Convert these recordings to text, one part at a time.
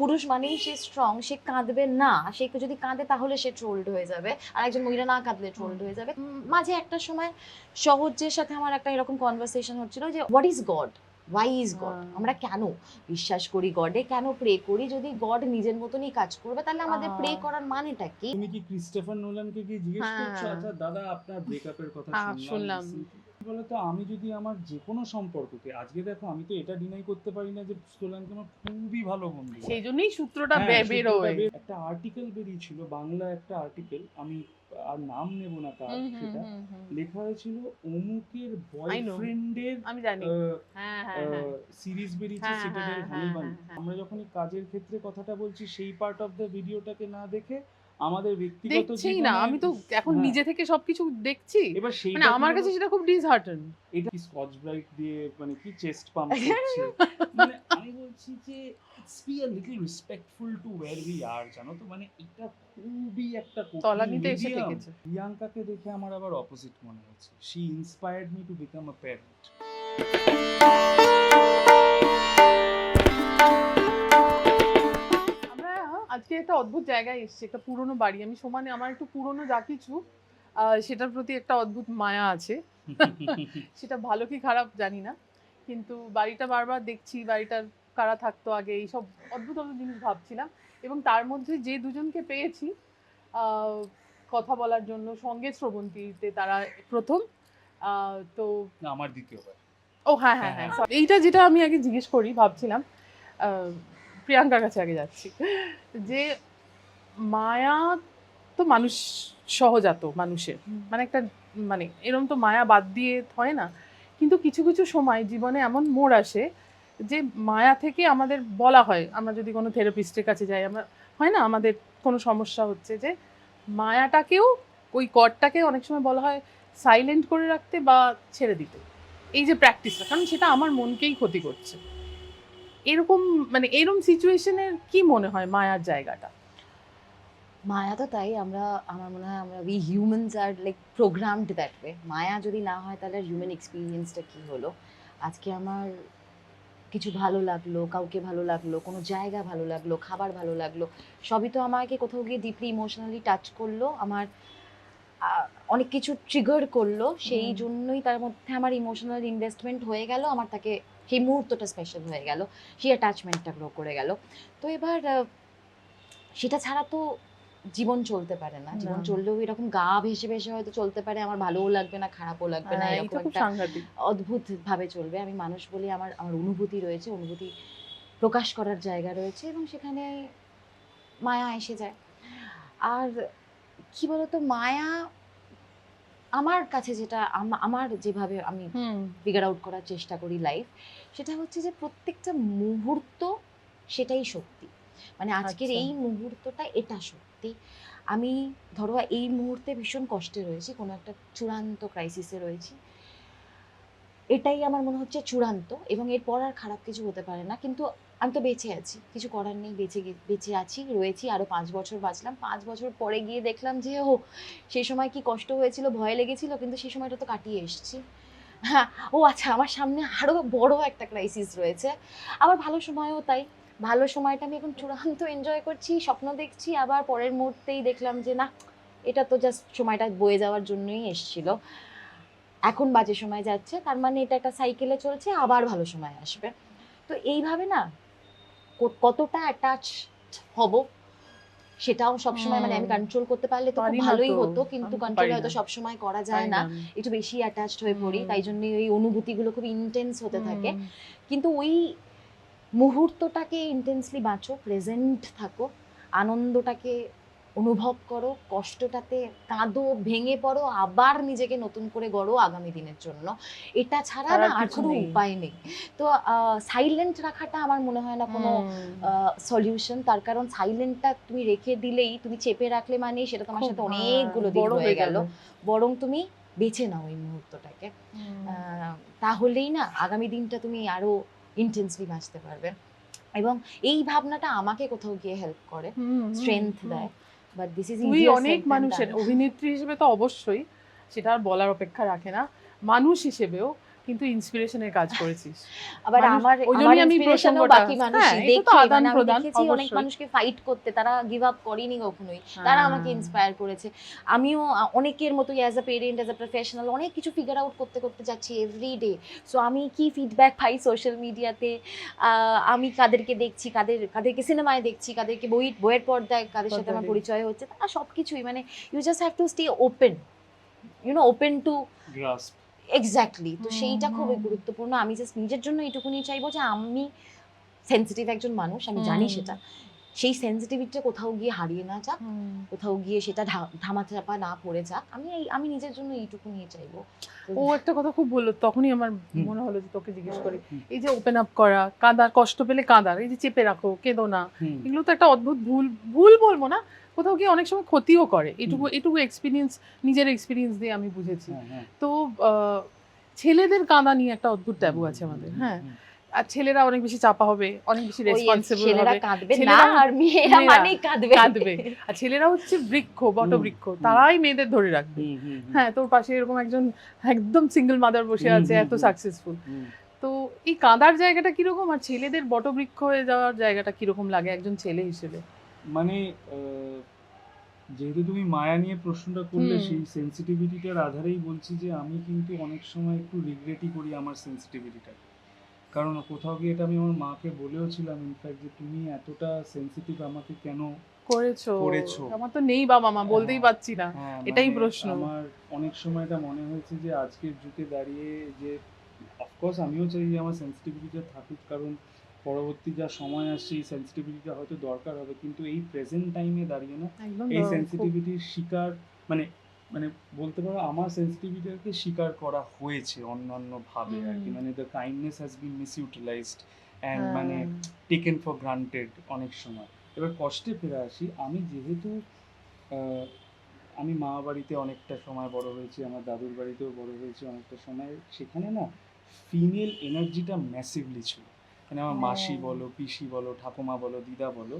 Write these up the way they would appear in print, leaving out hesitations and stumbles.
পুরুষ মানেই সে স্ট্রং, সে কাঁদবে না, সে যদি কাঁদে তাহলে সে ট্রোলড হয়ে যাবে, আর একজন মহিলা না কাঁদলে ট্রোলড হয়ে যাবে। মাঝে একটা সময় সহজের সাথে আমার একটা এরকম কনভারসেশন হচ্ছিল যে what is God, why is God, আমরা কেন বিশ্বাস করি গডে, কেন প্রে করি, যদি গড নিজের মতনই কাজ করবে তাহলে আমাদের প্রে করার মানেটা কি? তুমি কি ক্রিস্টোফার নোলানকে কি জিজ্ঞেস করছো, আচ্ছা দাদা আপনার ব্রেকআপের কথা শুনলাম, বলতো আমি যদি আমার যে কোনো সম্পর্ককে, আজকে দেখো আমি তো এটা ডিনাই করতে পারি না যে সোলানকে আমার খুবই ভালো বন্ধু, সেই জন্যই সূত্রটা বেরোয়। একটা আর্টিকেল বেরিয়েছিল, বাংলা একটা আর্টিকেল, আমি আর নাম নেব না কার, সেটা লেখা হয়েছিল অমুকের বয়ফ্রেন্ডের, আমি জানি সিরিজ বেরিয়েছে সিটাডেল হানিবান। আমরা যখন এই কাজের ক্ষেত্রে কথাটা বলছি, সেই পার্ট অফ দ্য ভিডিওটাকে না দেখে আমাদের ব্যক্তিগত জীবনে না, আমি তো এখন নিজে থেকে সবকিছু দেখছি, এবার মানে আমার কাছে সেটা খুব ডিসহার্টেন। এটা কি স্কচ ব্রাইট দিয়ে মানে কি চেস্ট পাম্প করছে, মানে আমি বলছি যে it's be a little respectful two wire we are, জানো তো, মানে এটা খুবই একটা তলানিতে এসে ঠেকেছে। প্রিয়াঙ্কাকে দেখে আমার আবার অপোজিট মনে হচ্ছে, she inspired me to become a parent. আজকে একটা অদ্ভুত জায়গায় এসেছি, একটা পুরনো বাড়ি। আমি সমানে আমার একটু পুরনো যা কিছু সেটার প্রতি একটা অদ্ভুত মায়া আছে। সেটা ভালো কি খারাপ জানি না, কিন্তু বাড়িটা বারবার দেখছি, বাড়িটার কারা থাকতো আগে, এইসব অদ্ভুত অদ্ভুত জিনিস ভাবছিলাম। এবং তার মধ্যে যে দুজনকে পেয়েছি কথা বলার জন্য, সঙ্গে শ্রবন্তীতে তারা প্রথম, তো আমার দ্বিতীয়বার। ও হ্যাঁ হ্যাঁ হ্যাঁ, এইটা যেটা আমি আগে জিজ্ঞেস করি ভাবছিলাম, প্রিয়াঙ্কার কাছে আগে যাচ্ছি, যে মায়া তো মানুষ সহজাত মানুষের, মানে একটা মানে এরকম তো মায়া বাদ দিয়ে হয় না, কিন্তু কিছু কিছু সময় জীবনে এমন মোড় আসে যে মায়া থেকে আমাদের বলা হয়, আমরা যদি কোনো থেরাপিস্টের কাছে যাই, আমরা হয় না আমাদের কোনো সমস্যা হচ্ছে, যে মায়াটাকেও, ওই গডটাকে অনেক সময় বলা হয় সাইলেন্ট করে রাখতে বা ছেড়ে দিতে, এই যে প্র্যাকটিসটা, কারণ সেটা আমার মনকেই ক্ষতি করছে। এরকম মানে এরকম সিচুয়েশনের কি মনে হয় মায়ার জায়গাটা? মায়া তো তাই, আমার মনে হয় আমরা we humans are like programmed that way. মায়া যদি না হয় তাহলে হিউম্যান এক্সপিরিয়েন্সটা কি হলো? আজকে আমার কিছু ভালো লাগলো, কাউকে ভালো লাগলো, কোনো জায়গা ভালো লাগলো, খাবার ভালো লাগলো, সবই তো আমাকে কোথাও গিয়ে ডিপলি ইমোশনালি টাচ করলো, আমার অনেক কিছু ট্রিগার করলো, সেই জন্যই তার মধ্যে আমার ইমোশনাল ইনভেস্টমেন্ট হয়ে গেল, আমার তাকে সেই মুহূর্তটা স্পেশাল হয়ে গেল, সেই অ্যাটাচমেন্টটা গ্রো করে গেল। তো এবার সেটা ছাড়া তো জীবন চলতে পারে না। জীবন চললেও এরকম গা ভেসে ভেসে হয়তো চলতে পারে, আমার ভালোও লাগবে না, খারাপও লাগবে না, এরকম একটা অদ্ভুত ভাবে চলবে। আমি মানুষ বলি, আমার অনুভূতি রয়েছে, অনুভূতি প্রকাশ করার জায়গা রয়েছে, এবং সেখানে মায়া এসে যায়। আর কি বলতো, মায়া আমার কাছে যেটা, আমার যেভাবে আমি ফিগার আউট করার চেষ্টা করি লাইফ, সেটা হচ্ছে যে প্রত্যেকটা মুহূর্ত সেটাই সত্যি। মানে আজকের এই মুহূর্তটা এটা সত্যি। আমি ধরো এই মুহূর্তে ভীষণ কষ্টে রয়েছি, কোনো একটা চূড়ান্ত ক্রাইসিসে রয়েছি, এটাই আমার মনে হচ্ছে চূড়ান্ত, এবং এরপর আর খারাপ কিছু হতে পারে না। কিন্তু আমি তো বেঁচে আছি, কিছু করার নেই, বেঁচে আছি, রয়েছি, আরো 5 বছর বাঁচলাম। 5 বছর পরে গিয়ে দেখলাম যে সেই সময় কি কষ্ট হয়েছিল, ভয় লেগেছিল, কিন্তু সেই সময়টা তো কাটিয়ে এসেছি। হ্যাঁ, ও আচ্ছা, আমার সামনে আরো বড় একটা ক্রাইসিস রয়েছে। আবার ভালো সময়ও তাই, ভালো সময়টা আমি এখন চূড়ান্ত এনজয় করছি, স্বপ্ন দেখছি, আবার পরের মুহূর্তেই দেখলাম যে না, এটা তো জাস্ট সময়টা বয়ে যাওয়ার জন্যই এসেছিল। এখন বাজে সময় যাচ্ছে, তার মানে এটা একটা সাইকেলে চলছে, আবার ভালো সময় আসবে। তো এইভাবে না কতটা অ্যাটাচ হব সেটাও সবসময়, মানে আমি কন্ট্রোল করতে পারলে তো খুব ভালোই হতো, কিন্তু কন্ট্রোল হয়তো সবসময় করা যায় না, একটু বেশি অ্যাটাচড হয়ে পড়ি, তাই জন্য ওই অনুভূতিগুলো খুব ইন্টেন্স হতে থাকে। কিন্তু ওই মুহূর্তটাকে ইন্টেন্সলি বাঁচো, প্রেজেন্ট থাকো, আনন্দটাকে অনুভব করো, কষ্টটাতে কাঁদো, ভেঙে পড়ো, আবার নিজেকে নতুন করে গড়ো আগামী দিনের জন্য। এটা ছাড়া না আর কোনো উপায় নেই। তো সাইলেন্ট রাখাটা আমার মনে হয় না কোনো সলিউশন, তার কারণ সাইলেন্টটা তুমি রেখে দিলেই, তুমি চেপে রাখলে মানে সেটা তোমার সাথে অনেকগুলো দিন হয়ে গেল। বরং তুমি বেছে নাও ওই মুহূর্তটাকে, তাহলেই না আগামী দিনটা তুমি আরো ইন্টেন্সলি বাঁচতে পারবে। এবং এই ভাবনাটা আমাকে কোথাও গিয়ে হেল্প করে, স্ট্রেংথ দেয়। But this is easy. অনেক মানুষের, অভিনেত্রী হিসেবে তো অবশ্যই, সেটা আর বলার অপেক্ষা রাখে না, মানুষ হিসেবেও কিন্তু ইন্সপিরেশনের কাজ করেছিস। আবার মানুষ- আমার ওই জন্যই আমি ইন্সপিরেশনও প্রসঙ্গটা- বাকি মানুষ হ্যাঁ, এটা তো দেখে, আদান মানে আমি প্রদান, দেখেছি অনেক অবশ্যই। মানুষকে ফাইট করতে, তারা গিভ আপ করেনি কখনোই, তারা আমাকে ইন্সপায়ার করেছে। আমিও অনেকের মতো as a parent, as a professional অনেক কিছু ফিগার আউট করতে করতে যাচ্ছি এভরিডে। সো আমি কি ফিডব্যাক পাই সোশ্যাল মিডিয়াতে, আমি কাদেরকে দেখছি, কাদেরকে সিনেমায় দেখছি, কাদেরকে বইয়ের পর্দায় কাদের সাথে আমার পরিচয় হচ্ছে, তারা সব কিছুই মানে you just have to stay open, open to grasp. Exactly. তো সেইটা হুম, খুবই হুম। গুরুত্বপূর্ণ। আমি জাস্ট নিজের জন্য এইটুকুনি চাইবো যে আমি সেন্সিটিভ একজন মানুষ, আমি জানি সেটা, সেই সেন্সিটিভিটিটা কোথাও গিয়ে হারিয়ে না যাক, কোথাও গিয়ে সেটা ধামাচাপা না পড়ে যাক। আমি নিজের জন্য এইটুকুনি চাইবো। ও একটা কথা খুব বললো, তখনই আমার মনে হলো যে তোকে জিজ্ঞেস করি। হুম। এই যে ওপেন আপ করা, কাঁদার, কষ্ট পেলে কাঁদার, এই যে চেপে রাখো, কেঁদো না, এগুলো তো একটা অদ্ভুত ভুল বলবো না, কোথাও গিয়ে অনেক সময় ক্ষতিও করে। এটুকু এক্সপিরিয়েন্স, নিজের এক্সপিরিয়েন্স দিয়ে আমি বুঝেছি। তো ছেলেদের কাঁদা নিয়ে একটা অদ্ভুত ট্যাবু আছে আমাদের, হ্যাঁ। আর ছেলেরা অনেক বেশি চাপা হবে, অনেক বেশি রেসপন্সিবল ছেলেরা হবে, কাঁদবে না, ছেলেরা- আর মেয়েরা মানেই কাঁদবে। আর ছেলেরা হচ্ছে বটবৃক্ষ, তারাই মেয়েদের ধরে রাখবে। হ্যাঁ, তোর পাশে এরকম একজন একদম সিঙ্গেল মাদার বসে আছে, এত সাকসেসফুল। তো এই কাঁদার জায়গাটা কিরকম, আর ছেলেদের বটবৃক্ষ হয়ে যাওয়ার জায়গাটা কিরকম লাগে একজন ছেলে হিসেবে? মানে যেহেতু তুমি মায়া নিয়ে প্রশ্নটা করলে, সেই সেন্সিটিভিটিটার আধারেই বলছি যে আমি কিন্তু অনেক সময় একটু রিগ্রেটই করি আমার সেন্সিটিভিটিটা। কারণ কোথাও গিয়ে এটা আমি আমার মাকে বলেও ছিলাম ইনফ্যাক্ট, যে তুমি এতটা সেন্সিটিভ আমাকে কেন করেছো। আমার তো নেই বাবা মা, বলতেই পারছি না, হ্যাঁ, এটাই মানে প্রশ্ন। আমার অনেক সময় এটা মনে হয়েছে যে আজকের যুগে দাঁড়িয়ে যে অফকোর্স আমিও চাই যে আমার সেন্সিটিভিটিটা থাকুক, কারণ পরবর্তী যা সময় আসছে এই সেন্সিটিভিটিটা হয়তো দরকার হবে, কিন্তু এই প্রেজেন্ট টাইমে দাঁড়িয়ে না একদম এই খুব- সেন্সিটিভিটির শিকার, মানে মানে বলতে পারো আমার সেন্সিটিভিটিকে স্বীকার করা হয়েছে অন্যান্য ভাবে আর কি। মানে the kindness has been misutilized and মানে টেকেন ফর গ্রান্টেড অনেক সময়। এবার কষ্টে ফিরে আসি, আমি যেহেতু আমি মা বাড়িতে অনেকটা সময় বড় হয়েছি, আমার দাদুর বাড়িতেও বড় হয়েছি অনেকটা সময়, সেখানে না ফিমেল এনার্জিটা ম্যাসিভলি ছিল। মানে আমার মাসি বলো, পিসি বলো, ঠাকুমা বলো, দিদা বলো,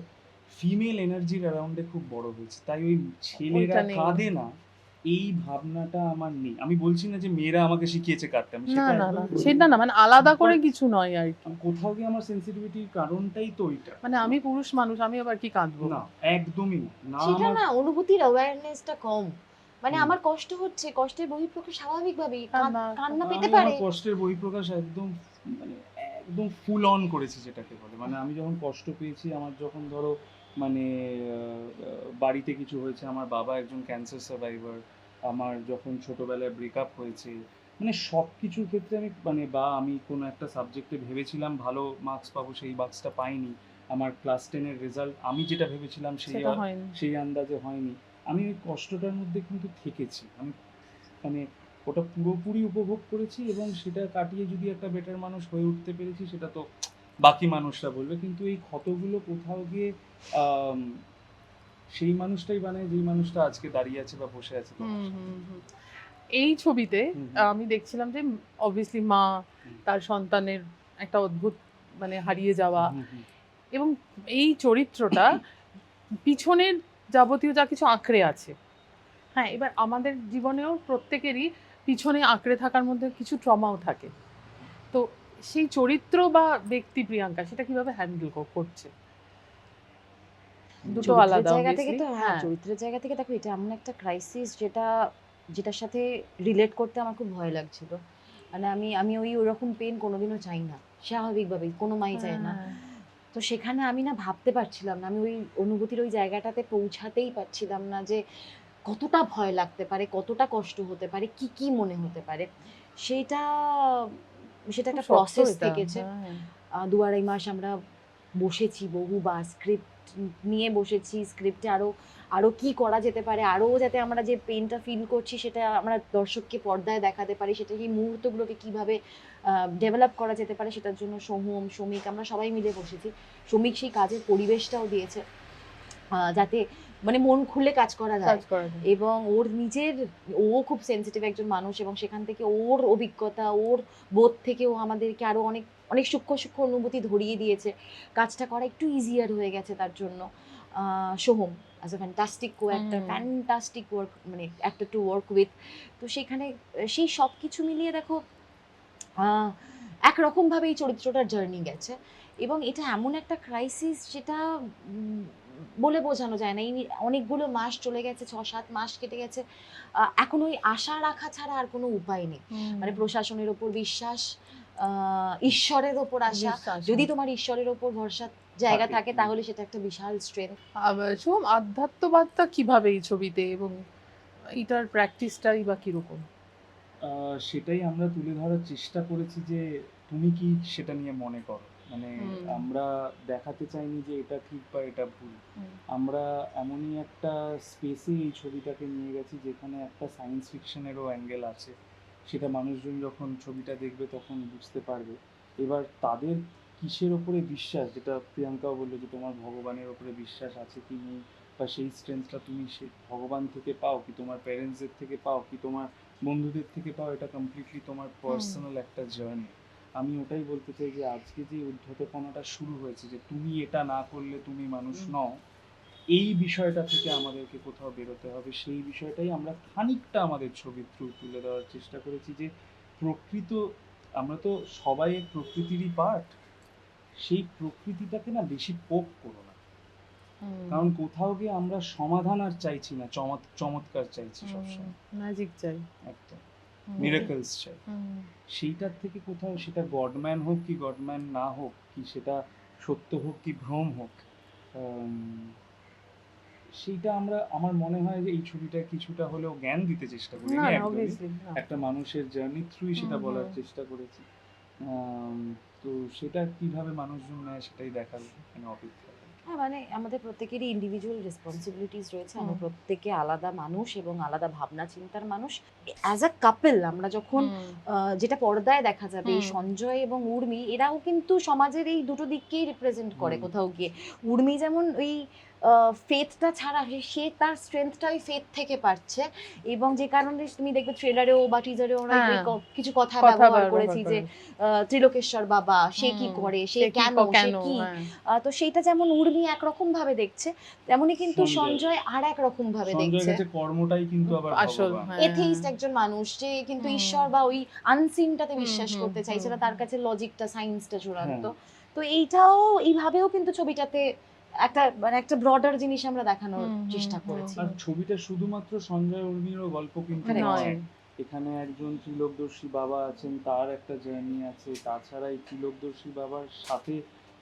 ফিমেল এনার্জির অ্যারাউন্ডে খুব বড় হয়েছে। তাই ওই ছেলেরা ওইটা নেই। কাঁদে না এই ভাবনাটা আমার নেই। আমি বলছি না যে মেয়েরা আমাকে শিখিয়েছে কাঁদতে, আমি না সেটা না একদমই না, বলিনি। সেটা না, মানে আলাদা করে But- কিছু নয় আর কি। কোথাও গিয়ে আমার সেন্সিটিভিটির কারণটাই তো ওইটা। মানে আমি পুরুষ মানুষ, আমি আবার কি কাঁদবো? না, একদমই না। সেটা আমার না, অনুভূতির অ্যাওয়ারনেসটা কম। মানে হুম। আমার কষ্ট হচ্ছে, কষ্টের বহিঃপ্রকাশ স্বাভাবিকভাবেই, কান্না আমি পেতে পারে। আমার কষ্টের বহিঃপ্রকাশ একদম মানে একদম ফুল অন করেছি যেটাকে বলে। মানে আমি যখন কষ্ট পেয়েছি, আমার যখন ধরো মানে বাড়িতে কিছু হয়েছে, আমার বাবা একজন ক্যান্সার সার্ভাইভার, আমার যখন ছোটবেলায় ব্রেকআপ হয়েছে, মানে সব কিছুর ক্ষেত্রে আমি মানে আমি কোনো একটা সাবজেক্টে ভেবেছিলাম ভালো মার্কস পাবো, সেই মার্কসটা পাইনি। আমার ক্লাস 10-এর রেজাল্ট আমি যেটা ভেবেছিলাম সেটা হয়নি। সেই আন্দাজে হয়নি। আমি ওই কষ্টটার মধ্যে কিন্তু থেকেছি, আমি মানে ওটা পুরোপুরি উপভোগ করেছি, এবং সেটা কাটিয়ে যদি একটা বেটার মানুষ হয়ে উঠতে পেরেছি সেটা তো বাকি মানুষরা বলবে। কিন্তু এই ক্ষতগুলো কোথাও গিয়ে সেই মানুষটাই বানায় যেই মানুষটা আজকে দাঁড়িয়ে আছে বা বসে আছে তোমার সামনে। এই ছবিতে হুম। আমি দেখছিলাম যে অবভিয়াসলি মা তার সন্তানের একটা অদ্ভুত মানে হারিয়ে যাওয়া, এবং এই চরিত্রটা পিছনের যাবতীয় যা কিছু আঁকড়ে আছে। হ্যাঁ, এবার আমাদের জীবনেও প্রত্যেকেরই পিছনে আঁকড়ে থাকার মধ্যে কিছু ট্রমাও থাকে। তো সেই চরিত্র বা ব্যক্তি প্রিয়াঙ্কা সেটা কিভাবে হ্যান্ডেল করছে? দুটো চরিত্রের আলাদা জায়গা থেকে obviously। তো, হ্যাঁ, চরিত্রের জায়গা থেকে দেখো, এটা এমন একটা ক্রাইসিস যেটার সাথে রিলেট করতে আমার খুব ভয় লাগছিল। মানে আমি ওরকম পেন কোনোদিনও চাই না, স্বাভাবিকভাবেই কোনো মাই চায় না। তো সেখানে আমি না ভাবতে পারছিলাম না, আমি ওই অনুভূতির ওই জায়গাটাতে পৌঁছাতেই পারছিলাম না যে কতটা ভয় লাগতে পারে, কতটা কষ্ট হতে পারে, কি কি মনে হতে পারে। সেটা একটা প্রসেস থেকেছে। 2-2.5 মাস আমরা বসেছি, বহুবার স্ক্রিপ্ট নিয়ে বসেছি, স্ক্রিপ্টে আরো কি করা যেতে পারে, আরো যাতে আমরা যে পেনটা ফিল করছি সেটা আমরা দর্শককে পর্দায় দেখাতে পারি, সেটা এই মুহূর্তগুলোকে কিভাবে ডেভেলপ করা যেতে পারে, সেটার জন্য সোহম, শমিক, আমরা সবাই মিলে বসেছি। শমিক সেই কাজের পরিবেশটাও দিয়েছে যাতে মানে মন খুলে কাজ করা যায়। এবং ও খুব সেনসিটিভ একজন মানুষ, এবং সেখান থেকে ওর অভিজ্ঞতা, ওর বোধ থেকে ও আমাদেরকে আরো অনেক অনেক সূক্ষ্ম সূক্ষ্ম অনুভূতি ধরিয়ে দিয়েছে। কাজটা করা একটু ইজিয়ার হয়ে গেছে তার জন্য। সোহম অ্যাজ এ ফ্যান্টাস্টিক একটা ফ্যান্টাস্টিক ওয়ার্ক, মানে একটা টু ওয়ার্ক উইথ। তো সেখানে সেই সব কিছু মিলিয়ে দেখো, একরকমভাবে এই চরিত্রটার জার্নি গেছে, এবং এটা এমন একটা ক্রাইসিস যেটা বলে বোঝানো যায় না। এই অনেকগুলো মাস চলে গেছে, 6-7 মাস কেটে গেছে, এখন ওই আশা রাখা ছাড়া আর কোনো উপায় নেই। মানে প্রশাসনের ওপর বিশ্বাস, ঈশ্বরের ওপর আশা, যদি তোমার ঈশ্বরের ওপর ভরসা জায়গা থাকে তাহলে সেটা একটা বিশাল স্ট্রেংথ। শুভম, আধ্যাত্মবাদটা কিভাবে এই ছবিতে, এবং এটার প্র্যাকটিসটাই বা কিরকম? সেটাই আমরা তুলে ধরার চেষ্টা করেছি যে তুমি কি সেটা নিয়ে মনে করো, মানে আমরা দেখাতে চাইনি যে এটা ঠিক বা এটা ভুল। আমরা এমনই একটা স্পেসে এই ছবিটাকে নিয়ে গেছি যেখানে একটা সায়েন্স ফিকশনেরও অ্যাঙ্গেল আছে, সেটা মানুষজন যখন ছবিটা দেখবে তখন বুঝতে পারবে। এবার তাদের কিসের ওপরে বিশ্বাস, যেটা প্রিয়াঙ্কাও বললো যে তোমার ভগবানের ওপরে বিশ্বাস আছে কি নেই, বা সেই স্ট্রেংথটা তুমি সে ভগবান থেকে পাও কি তোমার প্যারেন্টসদের থেকে পাও কি তোমার বন্ধুদের থেকে পাও, এটা কমপ্লিটলি তোমার পার্সোনাল একটা জার্নি। আমি ওটাই বলতে চাই যে আজকে যে উদ্ধতপনাটা শুরু হয়েছে যে তুমি এটা না করলে তুমি মানুষ নও, এই বিষয়টা থেকে আমাদেরকে কোথাও বেরোতে হবে। সেই বিষয়টাই আমরা খানিকটা আমাদের ছবির থ্রু তুলে দেওয়ার চেষ্টা করেছি যে প্রকৃত, আমরা তো সবাই প্রকৃতিরই পার্ট, সেই প্রকৃতিটাকে না বেশি পোক করো না, কারণ কোথাও গিয়ে আমরা সমাধান আর চাইছি না, চমৎকার চাইছি সবসময়, ম্যাজিক চাই, একটা মিরাকলস চাই। সেইটার থেকে কোথাও, সেটা গডম্যান হোক কি গডম্যান না হোক, কি সেটা সত্য হোক কি ভ্রম হোক, সেইটা আমরা, আমার মনে হয় যে এই ছবিটা কিছুটা হলেও জ্ঞান দিতে চেষ্টা করি, একটা মানুষের জার্নি থ্রুই সেটা বলার চেষ্টা করেছি। তো সেটা কিভাবে মানুষজন নেয় সেটাই দেখার মানে অপেক্ষা। হ্যাঁ, মানে আমাদের প্রত্যেকেরই ইন্ডিভিজুয়াল রেসপন্সিবিলিটিস রয়েছে, আমরা প্রত্যেকে আলাদা মানুষ এবং আলাদা ভাবনা চিন্তার মানুষ। অ্যাজ আ কাপল আমরা যখন যেটা পর্দায় দেখা যাবে, এই সঞ্জয় এবং উর্মি এরাও কিন্তু সমাজের এই দুটো দিককেই রিপ্রেজেন্ট করে কোথাও গিয়ে। উর্মি যেমন ওই ফেথটা ছাড়া সে তার স্ট্রেংথটা ওই ফেথ থেকে পাচ্ছে, এবং যে কারণে তুমি দেখবে ট্রেলারেও বা টিজারেও আমরা কিছু কথা ব্যবহার করেছি যে ত্রিলোকেশ্বর বাবা সে কি করে, সে কেন, সে কি। তো সেইটা যেমন উর্মি একরকম ভাবে দেখছে, তেমনই কিন্তু সঞ্জয় আর একরকম ভাবে দেখছে। কর্মটাই কিন্তু আবার আসল এথেইস্ট একজন মানুষ, যে কিন্তু ঈশ্বর বা ওই আনসিনটাতে বিশ্বাস করতে চাইছে না, তার কাছে লজিকটা সায়েন্সটা চূড়ান্ত। তো এইটাও এইভাবেও কিন্তু ছবিটাতে একটা মানে একটা ব্রডার জিনিস আমরা দেখানোর চেষ্টা করেছি। আর ছবিটা শুধুমাত্র সঞ্জয় উর্মিরও গল্প কিন্তু নয়, এখানে একজন ত্রিলোকদর্শী বাবা আছেন, তার একটা জার্নি আছে, তাছাড়া এই ত্রিলোকদর্শী বাবার সাথে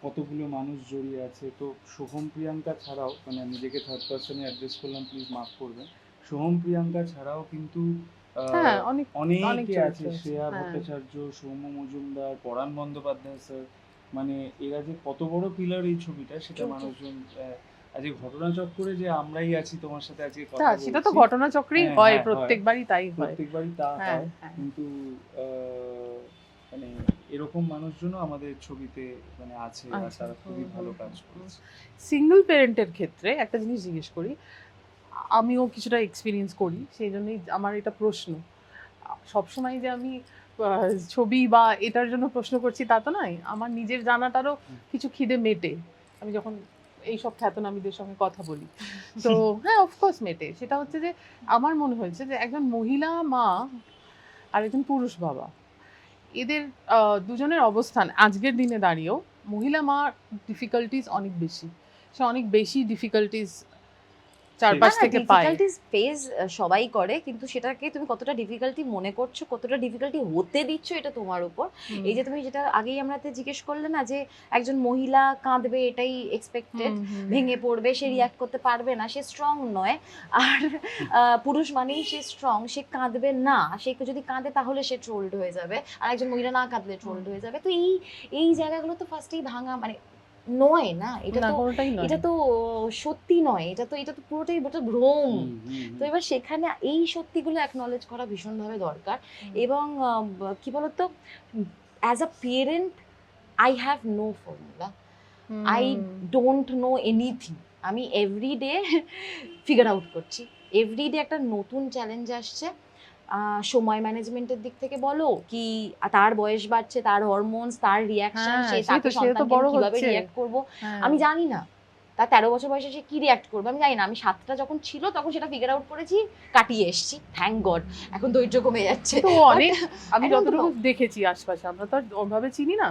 কতগুলো মানুষ জড়িয়ে আছে। তো সোহম প্রিয়াঙ্কা ছাড়াও, মানে নিজেকে থার্ড পার্সনে অ্যাড্রেস করলাম, প্লিজ মাফ করবেন, সোহম প্রিয়াঙ্কা ছাড়াও কিন্তু অনেকে আছে, শ্রেয়া ভট্টাচার্য, সৌম্য মজুমদার, পরাণ বন্দ্যোপাধ্যায় স্যার, মানে এরা যে কত বড় পিলার এই ছবিটা, সেটা মানুষজন আজকে ঘটনাচক্রে যে আমরাই আছি তোমার সাথে আজকে কথা বলছি, সেটা তো ঘটনাচক্রেই হয়, প্রত্যেকবারই তাই হয়, প্রত্যেকবারই তা হয়, কিন্তু মানে এরকম মানুষজনও আমাদের ছবিতে মানে আছে, আর তারা খুবই ভালো কাজ করছে। সিঙ্গেল প্যারেন্টের ক্ষেত্রে একটা জিনিস জিজ্ঞেস করি, আমিও কিছুটা এক্সপিরিয়েন্স করি, সেই জন্যই আমার এটা প্রশ্ন। সবসময় যে আমি ছবি বা এটার জন্য প্রশ্ন করছি তা তো নয়, আমার নিজের জানাটারও কিছু খিদে মেটে আমি যখন এইসব খ্যাতনামীদের সঙ্গে কথা বলি। তো হ্যাঁ, অফকোর্স মেটে। সেটা হচ্ছে যে আমার মনে হয়েছে যে একজন মহিলা মা আর একজন পুরুষ বাবা, এদের দুজনের অবস্থান আজকের দিনে দাঁড়িয়েও, মহিলা মা ডিফিকাল্টিস অনেক বেশি, সে অনেক বেশি ডিফিকাল্টিস চারপাশ থেকে পায়। ডিফিকাল্টিস ফেস সবাই করে, কিন্তু সেটাকে তুমি কতটা ডিফিকাল্টি মনে করছো, কতটা ডিফিকাল্টি হতে দিচ্ছ, এটা তোমার উপর। এই যে তুমি যেটা আগেই আমরাতে জিজ্ঞেস করলে না, যে একজন মহিলা কাঁদবে এটাই এক্সপেক্টেড, ভেঙে পড়বে, সে রিঅ্যাক্ট করতে পারবে না, সে স্ট্রং নয়। আর পুরুষ মানেই সে স্ট্রং, সে কাঁদবে না, সে যদি কাঁদে তাহলে সে ট্রোলড হয়ে যাবে, আর একজন মহিলা না কাঁদলে ট্রোলড হয়ে যাবে। তো এই জায়গাগুলো তো ফার্স্টেই ভাঙা মানে নয় না, এটা তো সত্যি নয়, এটা তো পুরোটাই ভ্রম। তো এবার সেখানে এই সত্যিগুলো অ্যাকনলেজ করা ভীষণভাবে দরকার। এবং কি বলতো, as a parent I have no formula, I don't know anything. আমি এভরিডে ফিগার আউট করছি, এভরিডে একটা নতুন চ্যালেঞ্জ আসছে। সময় ম্যানেজমেন্টের দিক থেকে বলো, কি তার বয়স বাড়ছে, তার হরমোনস, তার রিঅ্যাকশন, সে তাকে সন্তানকে কিভাবে রিঅ্যাক্ট করব, আমি জানি না। তার 13 বছর বয়সে সে কি রিয়াক্ট করবে আমি জানি না। আমি 7টা যখন ছিল তখন সেটা ফিগার আউট করেছি, কাটিয়ে এসেছি, থ্যাংক গড। এখন ধৈর্য কমে যাচ্ছে। তো অনেক, আমি I don't যতটুকু know. দেখেছি আশপাশে, আমরা তো আর ওভাবে চিনি না,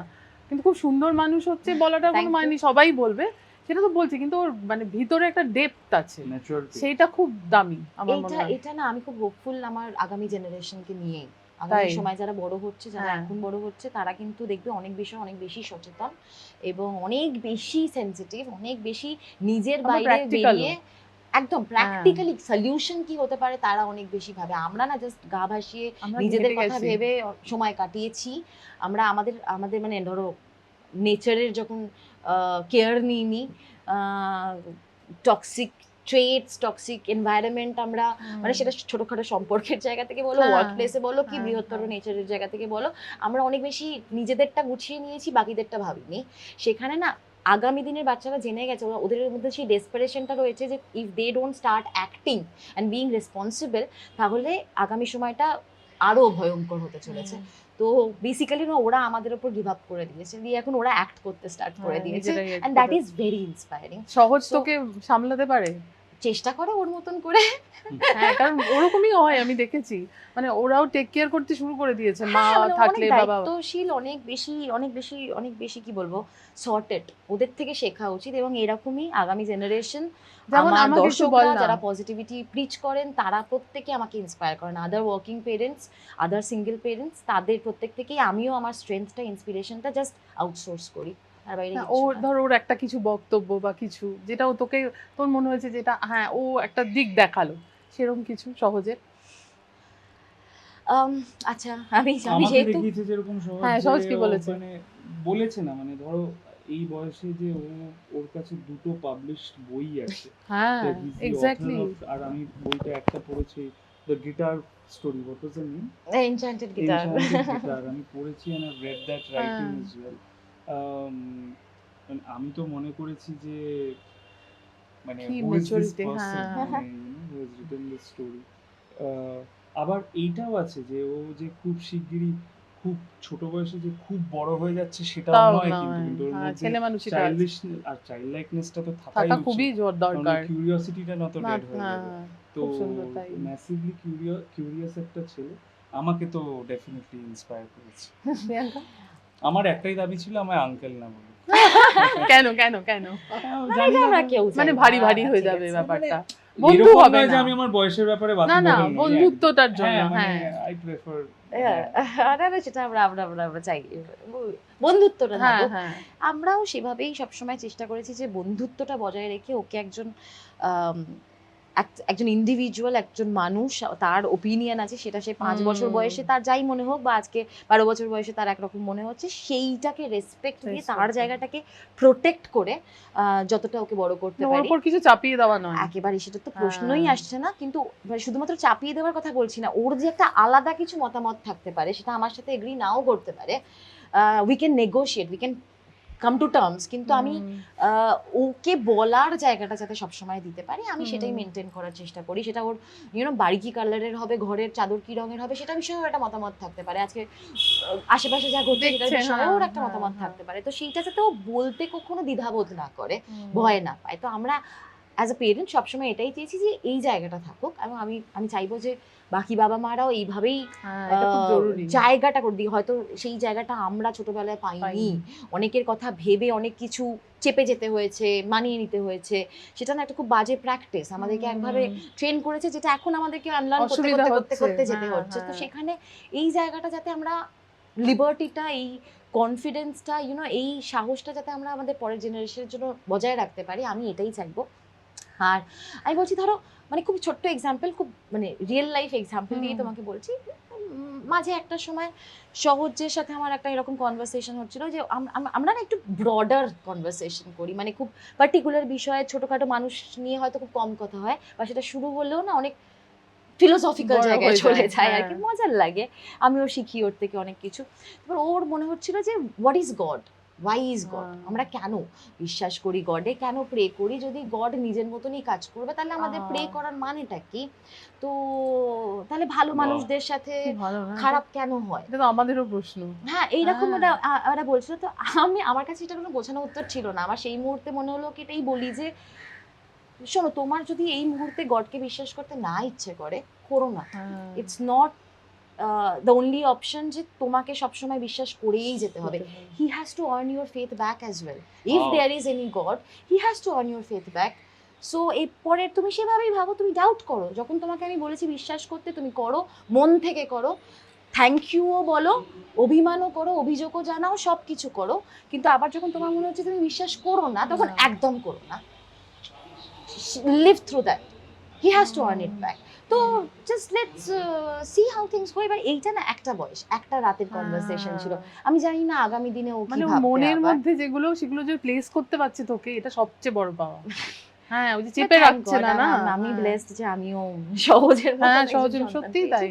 কিন্তু খুব সুন্দর মানুষ হচ্ছে বলাটা Thank কোনো you. মানে নেই, সবাই বলবে, সেটা তো বলছি, কিন্তু ওর মানে ভিতরে একটা ডেপথ আছে, ন্যাচারাল সেইটা খুব দামি আমার মনে হয়। এটা না আমি খুব হোপফুল আমার আগামী জেনারেশনকে নিয়ে। আগামী তাই? সময় যারা বড় হচ্ছে, যারা হ্যাঁ। এখন বড় হচ্ছে, তারা কিন্তু দেখবে অনেক বেশি সচেতন এবং অনেক বেশি সেনসিটিভ, অনেক বেশি নিজের আবার বাইরে practical ও। বেরিয়ে একদম প্র্যাকটিক্যালি সলিউশন কি হতে পারে তারা অনেক বেশি ভাবে। আমরা না জাস্ট গা ভাসিয়ে আমরা নিজেদের ঘেঁটে কথা গেছি। ভেবে সময় কাটিয়েছি। আমরা আমাদের আমাদের মানে ধরো নেচারের যখন কেয়ার নিইনি, টক্সিক ট্রেটস, টক্সিক এনভায়রনমেন্ট আমরা মানে সেটা ছোটখাটো সম্পর্কের জায়গা থেকে বলো, হ্যাঁ, ওয়ার্ক প্লেসে বলো, কি হ্যাঁ, বৃহত্তর হ্যাঁ। নেচারের জায়গা থেকে বলো, আমরা অনেক বেশি নিজেদেরটা গুছিয়ে নিয়েছি, বাকিদেরটা ভাবিনি। সেখানে না আগামী দিনের বাচ্চারা জেনে গেছে, ওদের মধ্যে সেই ডেসপারেশনটা রয়েছে যে if they don't start acting and being responsible, তাহলে আগামী সময়টা আরো ভয়ঙ্কর হতে চলেছে। তো বেসিক্যালি না ওরা আমাদের উপর গিভ আপ করে দিয়েছে, দিয়ে এখন ওরা অ্যাক্ট করতে স্টার্ট করে হ্যাঁ, দিয়েছে, নিজেরাই act এন্ড দ্যাট করে। Is very inspiring. সহজ So- তোকে সামলাতে পারে। চেষ্টা করে ওর মতন করে। হ্যাঁ, কারণ ওরকমই হয়, আমি দেখেছি, মানে ওরাও টেক কেয়ার করতে শুরু করে দিয়েছে, মা হ্যাঁ, মানে থাকলে অনেক বাবা। দায়িত্বশীল, অনেক বেশি কি বলবো সর্টেড। ওদের থেকে শেখা উচিত এবং এরকমই আগামী জেনারেশন, যেমন আমার আমাকে একটু বল দর্শকরা না। যারা পজিটিভিটি প্রিচ করেন তারা প্রত্যেকে আমাকে ইন্সপায়ার করেন। আদার ওয়ার্কিং পেরেন্টস, আদার সিঙ্গেল পেরেন্টস, তাদের প্রত্যেক থেকেই আমিও আমার স্ট্রেংথটা, ইন্সপিরেশনটা জাস্ট আউটসোর্স করি, আর বাইরে হ্যাঁ, কিছু ওর না। ধর ওর একটা কিছু বক্তব্য বা কিছু যেটা ও তোকে, তোর মনে হয়েছে যেটা হ্যাঁ ও একটা দিক দেখালো, সেরকম কিছু সহজে। আচ্ছা, আমি আমাকে যেহেতু দেখিয়েছে যেরকম সহজ, হ্যাঁ, যে সহজ কি ও বলেছে? মানে বলেছে না, মানে ধরো এই বয়সে যে ওর কাছে 2টো পাবলিশড বই আছে, হ্যাঁ, So he's the exactly. author of- আর আমি বইটা একটা পড়েছি, the guitar story, what was the name, enchanted guitar. Guitar, আমি পড়েছি and I've read that writing হ্যাঁ। as well. মানে আমি তো মনে করেছি যে মানে কি who is this maturity, person, হ্যাঁ। মানে who has written this story. আবার এইটাও আছে যে ও যে খুব শিগগিরই খুব ছোট বয়সে যে খুব বড় হয়ে যাচ্ছে সেটাও তাও নয়, নয়। কিন্তু ওর হ্যাঁ, মধ্যে ছেলে মানুষটা চাইল্ডিশ আর চাইল্ড লাইকনেসটা তো থাকাই থাকা উচিত, খুবই দরকার। কিউরিওসিটিটা না তো না, ডেড হয়ে হ্যাঁ, যাবে। তো খুব সুন্দর তাই। ম্যাসিভলি কিউরিয়াস একটা ছেলে আমাকে তো ডেফিনেটলি ইন্সপায়ার করেছে। প্রিয়াঙ্কা? আমার একটাই দাবি ছিল, আমায় আঙ্কেল না বলে। কেন কেন কেন? জানি না, আমরা কেউ মানে চাই না। ভারী ভারী ঠিক হয়ে আছে, যাবে মানে ব্যাপারটা, এরকম বন্ধু হবে নয় যে না। আমি আমার বয়সের ব্যাপারে না, বাতিল না, বদল নই, বন্ধুত্বটার জন্য, হ্যাঁ, মানে হ্যাঁ। আই প্রেফার না, সেটা আমরা চাই, বন্ধুত্বটা হ্যাঁ, থাকুক। হ্যাঁ। আমরাও সেভাবেই সবসময় চেষ্টা করেছি যে বন্ধুত্বটা বজায় রেখে ওকে একজন একজন ইন্ডিভিজুয়াল, একজন মানুষ, তার ওপিনিয়ন আছে, সেটা সে 5 বছর বয়সে তার যাই মনে হোক, বা আজকে 12 বছর বয়সে তার একরকম মনে হচ্ছে, সেইটাকে রেসপেক্ট দিয়ে তার Respect, জায়গাটাকে প্রোটেক্ট করে যতটা ওকে বড় করতে ওর পারি। উপর কিছু চাপিয়ে দেওয়া নয়। একেবারে সেটা তো প্রশ্নই হ্যাঁ। আসছে না, কিন্তু মানে শুধুমাত্র চাপিয়ে দেওয়ার কথা বলছি না, ওর যে একটা আলাদা কিছু মতামত থাকতে পারে, সেটা আমার সাথে এগ্রি নাও করতে পারে, we can negotiate, we can come to terms, কিন্তু আমি ওকে বলার জায়গাটা যাতে সবসময় দিতে পারি, আমি সেটাই মেনটেন করার চেষ্টা করি। সেটা ওর বাড়ি কি কালারের হবে, ঘরের চাদর কি রঙের হবে, সেটা বিষয়েও একটা মতামত থাকতে পারে, আজকে আশেপাশে যা ঘটছে সেটার দেখছে, বিষয়ে হ্যাঁ, ওর একটা হ্যাঁ, মতামত হ্যাঁ। থাকতে পারে। তো সেইটা যাতে ও বলতে কখনো দ্বিধাবোধ না করে, ভয় না পায়। তো আমরা অ্যাজ আ পেরেন্ট সবসময় এটাই চেয়েছি যে এই জায়গাটা থাকুক, এবং আমি চাইবো যে বাকি বাবা মারাও এইভাবেই হ্যাঁ, এটা খুব জরুরি। জায়গাটা করে দিই। হয়তো সেই জায়গাটা আমরা ছোটবেলায় পাইনি, পাইনি। অনেকের কথা ভেবে অনেক কিছু চেপে যেতে হয়েছে, মানিয়ে নিতে হয়েছে, সেটা না একটা খুব বাজে প্র্যাকটিস। আমাদেরকে একভাবে ট্রেন করেছে, যেটা এখন আমাদেরকে আনলার্ন করতে অসুবিধা করতে করতে হচ্ছে, করতে যেতে হ্যাঁ, হচ্ছে। তো হ্যাঁ। সেখানে এই জায়গাটা যাতে আমরা লিবার্টিটা, এই কনফিডেন্সটা, এই সাহসটা যাতে আমরা আমাদের পরের জেনারেশনের জন্য বজায় রাখতে পারি, আমি এটাই চাইবো। আর আমি বলছি, ধরো মানে খুব ছোট্ট এক্সাম্পল, খুব মানে রিয়েল লাইফ এক্সাম্পল দিয়ে তোমাকে বলছি। মাঝে একটা সময় সহজের সাথে আমার একটা এরকম কনভারসেশন হচ্ছিল যে আমরা না একটু ব্রডার কনভারসেশন করি, মানে খুব পার্টিকুলার বিষয়ে, ছোটখাটো মানুষ নিয়ে হয়তো খুব কম কথা হয়, বা সেটা শুরু হলেও না অনেক ফিলোসফিক্যাল বড় জায়গায় হয়ে চলে যায়, যায় আর কি, হ্যাঁ। মজার লাগে। আমিও শিখি ওর থেকে অনেক কিছু। এবার ওর মনে হচ্ছিল যে what is God, why is God, আমরা কেন বিশ্বাস করি গডে, কেন প্রে করি? যদি গড নিজের মতনই কাজ করবে তাহলে আমাদের প্রে করার মানেটা কি? তো তাহলে ভালো মানুষদের সাথে খারাপ কেন হয়? এটা তো আমাদেরও প্রশ্ন। হ্যাঁ, এইরকম ওরা বলছিল। তো আমার কাছে এটা কোনো গোছানো উত্তর ছিল না। আমার সেই মুহূর্তে মনে হলো কি এটাই বলি যে শোনো, তোমার যদি এই মুহূর্তে গডকে বিশ্বাস করতে না ইচ্ছে করে, করো না। It's not the only option যে তোমাকে সবসময় বিশ্বাস করেই যেতে হবে। He has to earn your faith back as well. If there is any God, he has to earn your faith back. So এরপরে তুমি সেভাবেই ভাবো, তুমি ডাউট করো। যখন তোমাকে আমি বলেছি বিশ্বাস করতে, তুমি করো, মন থেকে করো, থ্যাংক ইউও বলো, অভিমানও করো, অভিযোগও জানাও, সব কিছু করো। কিন্তু আবার যখন তোমার মনে হচ্ছে তুমি বিশ্বাস করো না, তখন একদম করো না। Live through that, he has to earn it back. তো just let's see how things go. এবার এইটা না একটা বয়স, একটা রাতের কনভারসেশন ছিল। আমি জানি না আগামী দিনে ও কি মানে ভাববে। মনের মধ্যে যেগুলো সেগুলো যে প্লেস করতে পারছে তোকে, এটা সবচেয়ে বড় পাওয়া। হ্যাঁ, ওই যে চেপে রাখছে না। আমি ব্লেসড যে আমিও সহজের মতো। হ্যাঁ, সহজের, সত্যিই তাই।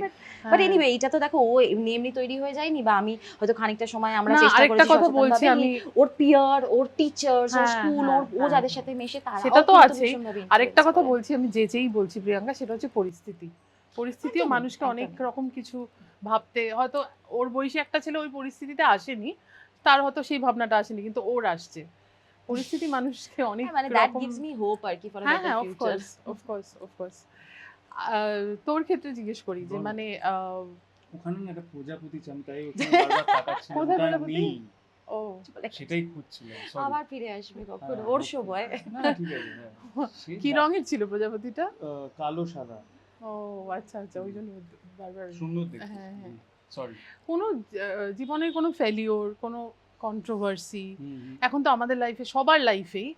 বাট এনিওয়ে, এটা তো দেখো ও এমনি তৈরি হয়ে যায়নি, বা আমি হয়তো খানিকটা সময় আমরা চেষ্টা করেছি। আরেকটা কথা বলছি আমি, ওর পিয়ার, ওর টিচার্স, ওর স্কুল, ও যাদের সাথে মেশে তারা, সেটা তো আছে। আরেকটা কথা বলছি আমি, যেই বলছি প্রিয়াঙ্কা, সেটা হচ্ছে পরিস্থিতিও মানুষকে অনেক রকম কিছু ভাবতে, হয়তো ওর বয়সী একটা ছেলে ওই পরিস্থিতিতে আসেনি, তার হয়তো সেই ভাবনাটা আসেনি, কিন্তু ওর আসছে। পরিস্থিতি মানুষকে অনেক মানে দ্যাট গিভস মি হোপ আর কি, for a better future. Of course. তোর ক্ষেত্রে জিজ্ঞেস করি যে মানে ওখানে না একটা প্রজাপতি ছিল, আমি তাই ওখানে বারবার তাকাচ্ছিলাম। কোথায় প্রজাপতি? ও, সেটাই খুঁজছিলাম। আবার ফিরে আসবে কখনো ওর সময়। না ঠিক আছে। কি রঙের ছিল প্রজাপতিটা? কালো সাদা। ও আচ্ছা, ওই জন্য বারবার সুন্দর দেখতে। হ্যাঁ। সরি। কোনো জীবনের কোনো ফেলিওর, কোনো কন্ট্রোভার্সি, এখন তো আমাদের লাইফে, সবার লাইফেই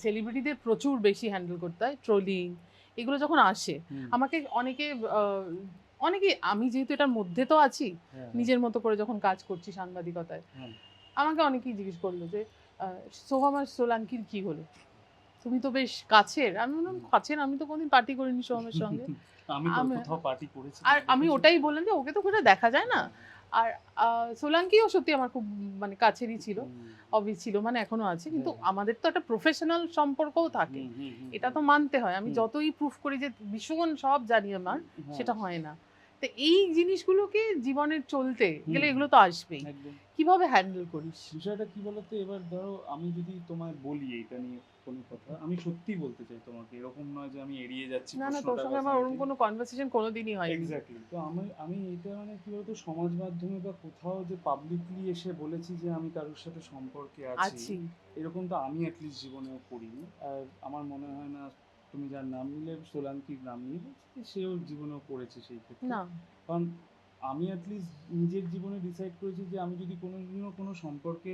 সেলিব্রিটিদের প্রচুর বেশি হ্যান্ডেল করতে হয়। ট্রোলিং, এগুলো যখন আসে, আমাকে অনেকে আমি যেহেতু এটার মধ্যে তো আছি, নিজের মতো করে যখন কাজ করছি সাংবাদিকতায়, আমাকে অনেকেই জিজ্ঞেস করলো যে সোহাম আর সোলাঙ্কির কি হলো? তুমি তো বেশ কাছের। আমি বললাম কাছের, আমি তো কোনোদিন পার্টি করিনি সোহামের সঙ্গে। আমি কোথাও পার্টি করেছি? আর আমি ওটাই বললাম যে ওকে তো কোথাও দেখা যায় না। আর সোলাঙ্কিও সত্যি আমার খুব মানে কাছেরই ছিল, হবি ছিল, মানে এখনো আছে। কিন্তু আমাদের তো একটা প্রফেশনাল সম্পর্কও থাকে, এটা তো মানতে হয়। আমি যতই প্রুফ করি যে ভীষণ সব জানি আমার, সেটা হয় না। তো এই জিনিসগুলোকে জীবনের চলতে গেলে এগুলো তো আসবেই। কিভাবে হ্যান্ডেল করিস? বিষয়টা কি বলতো, এবার ধরো আমি যদি তোমায় বলি এটা নিয়ে কোনো কথা, আমি সত্যি বলতে চাই তোমাকে, এরকম নয় যে আমি এড়িয়ে যাচ্ছি। না, তোর সঙ্গে আমার ওরকম কোনো কনভারসেশন কোনোদিনই হয়নি। এক্স্যাক্টলি। তো আমি এটা মানে কি বলতো, সমাজ মাধ্যমে বা কোথাও যে পাবলিকলি এসে বলেছি যে আমি কারোর সাথে সম্পর্কে আছি, এরকম তো আমি অ্যাটলিস্ট জীবনেও করিনি। আর আমার মনে হয় না তুমি যার নাম নিলে, সোলাঙ্কির নাম নিলে, সেও জীবনেও করেছে সেই ক্ষেত্রে। না, কারণ আমি অ্যাটলিস্ট নিজের জীবনে ডিসাইড করেছি যে আমি যদি কোনোদিনও কোনো সম্পর্কে